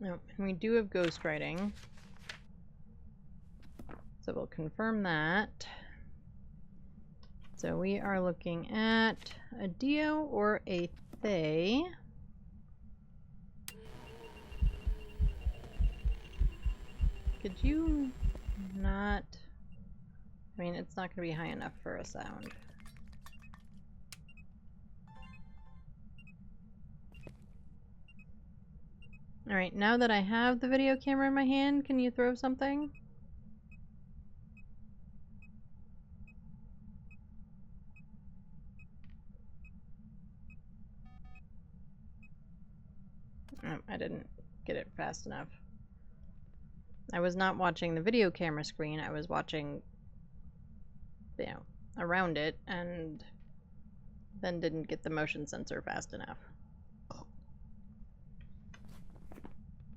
Oh, and we do have ghostwriting. So we'll confirm that. So we are looking at a Dio or a Thay. Could you not... I mean, it's not going to be high enough for a sound. Alright, now that I have the video camera in my hand, can you throw something? Oh, I didn't get it fast enough. I was not watching the video camera screen, I was watching, you know, around it, and then didn't get the motion sensor fast enough.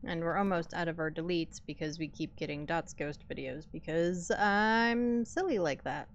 And we're almost out of our deletes because we keep getting Dots Ghost videos because I'm silly like that.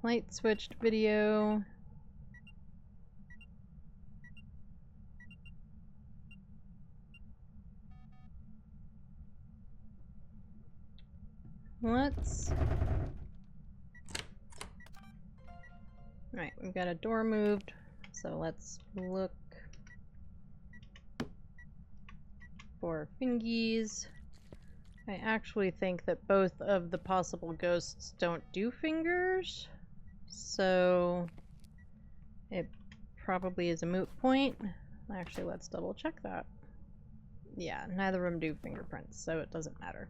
Light switched video. Let's... Alright, we've got a door moved, so let's look for fingies. I actually think that both of the possible ghosts don't do fingers, so it probably is a moot point. Actually, let's double check that. Yeah, neither of them do fingerprints, so it doesn't matter.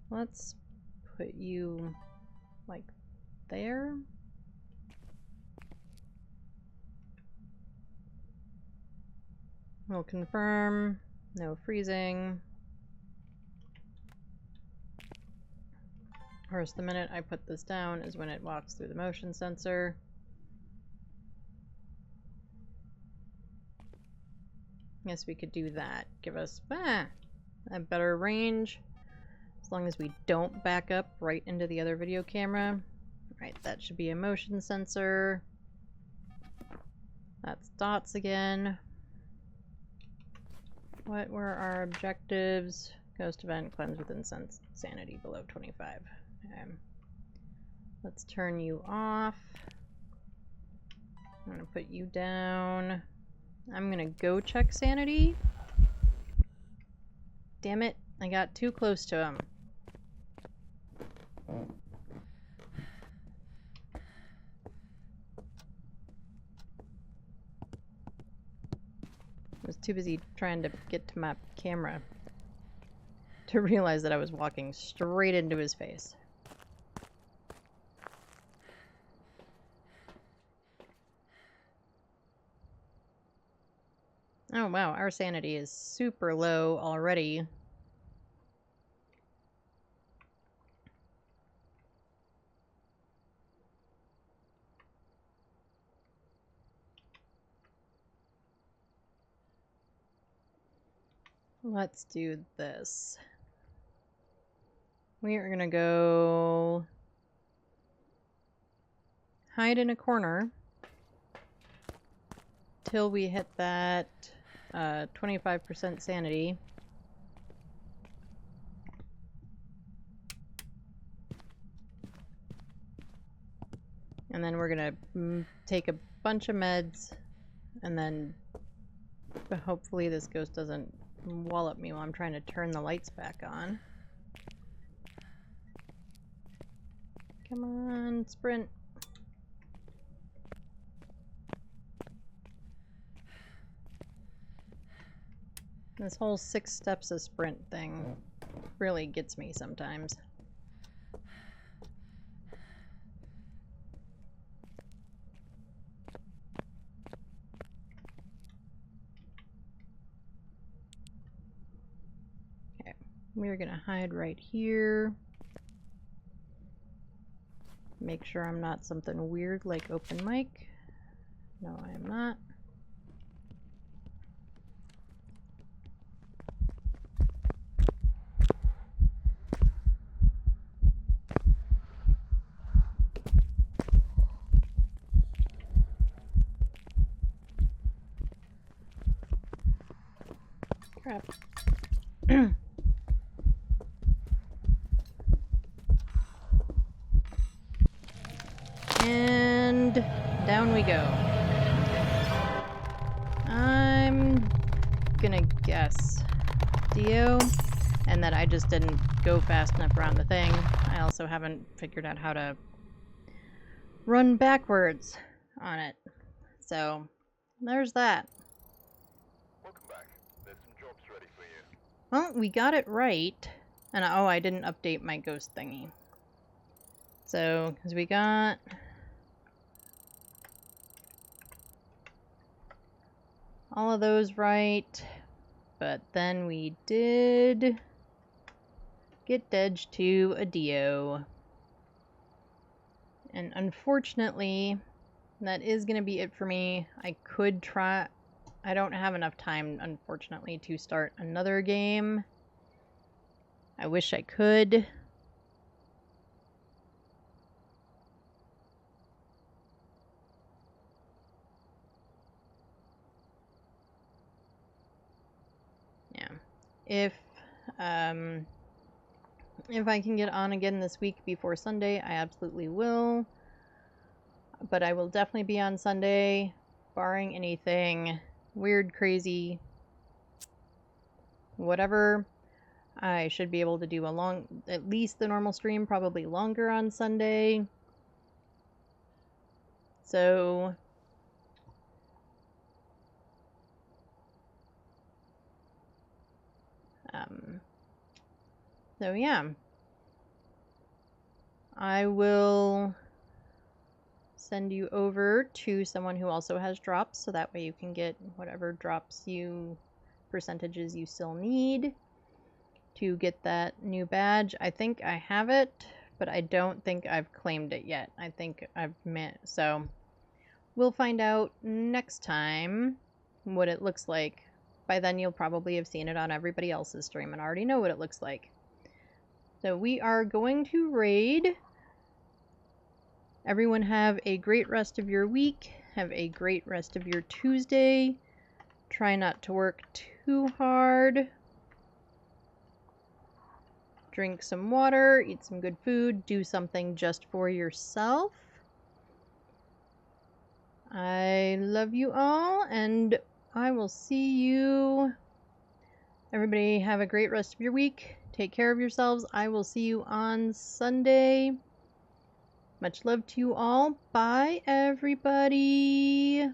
Let's put you like there. We'll confirm. No freezing. Of course, the minute I put this down is when it walks through the motion sensor. Guess we could do that. Give us a better range. As long as we don't back up right into the other video camera. Right, that should be a motion sensor. That's dots again. What were our objectives? Ghost event, cleanse with incense, sanity below 25. Okay. Let's turn you off. I'm gonna put you down. I'm gonna go check sanity. Damn it, I got too close to him. I was too busy trying to get to my camera to realize that I was walking straight into his face. Oh wow, our sanity is super low already. Let's do this. We are gonna go hide in a corner till we hit that 25% sanity. And then we're gonna take a bunch of meds, and then hopefully this ghost doesn't wallop me while I'm trying to turn the lights back on. Come on, sprint. This whole 6 steps of sprint thing really gets me sometimes. Okay, we're gonna hide right here. Make sure I'm not something weird like open mic. No, I am not. Crap. And down we go. I'm gonna guess Dio, and that I just didn't go fast enough around the thing. I also haven't figured out how to run backwards on it. So, there's that. Welcome back. There's some jobs ready for you. Well, we got it right. And oh, I didn't update my ghost thingy. So, because we got all of those right, but then we did get edged to a Dio. And unfortunately, that is going to be it for me. I could try... I don't have enough time, unfortunately, to start another game. I wish I could. Yeah. If I can get on again this week before Sunday, I absolutely will. But I will definitely be on Sunday, barring anything weird, crazy, whatever. I should be able to do at least the normal stream, probably longer on Sunday. So, yeah. I will send you over to someone who also has drops, so that way you can get whatever percentages you still need to get that new badge. I think I have it, but I don't think I've claimed it yet. I think I've so we'll find out next time what it looks like. By then you'll probably have seen it on everybody else's stream and already know what it looks like. So we are going to raid. Everyone have a great rest of your week. Have a great rest of your Tuesday. Try not to work too hard. Drink some water, eat some good food, do something just for yourself. I love you all, and I will see you. Everybody have a great rest of your week. Take care of yourselves. I will see you on Sunday. Much love to you all. Bye, everybody.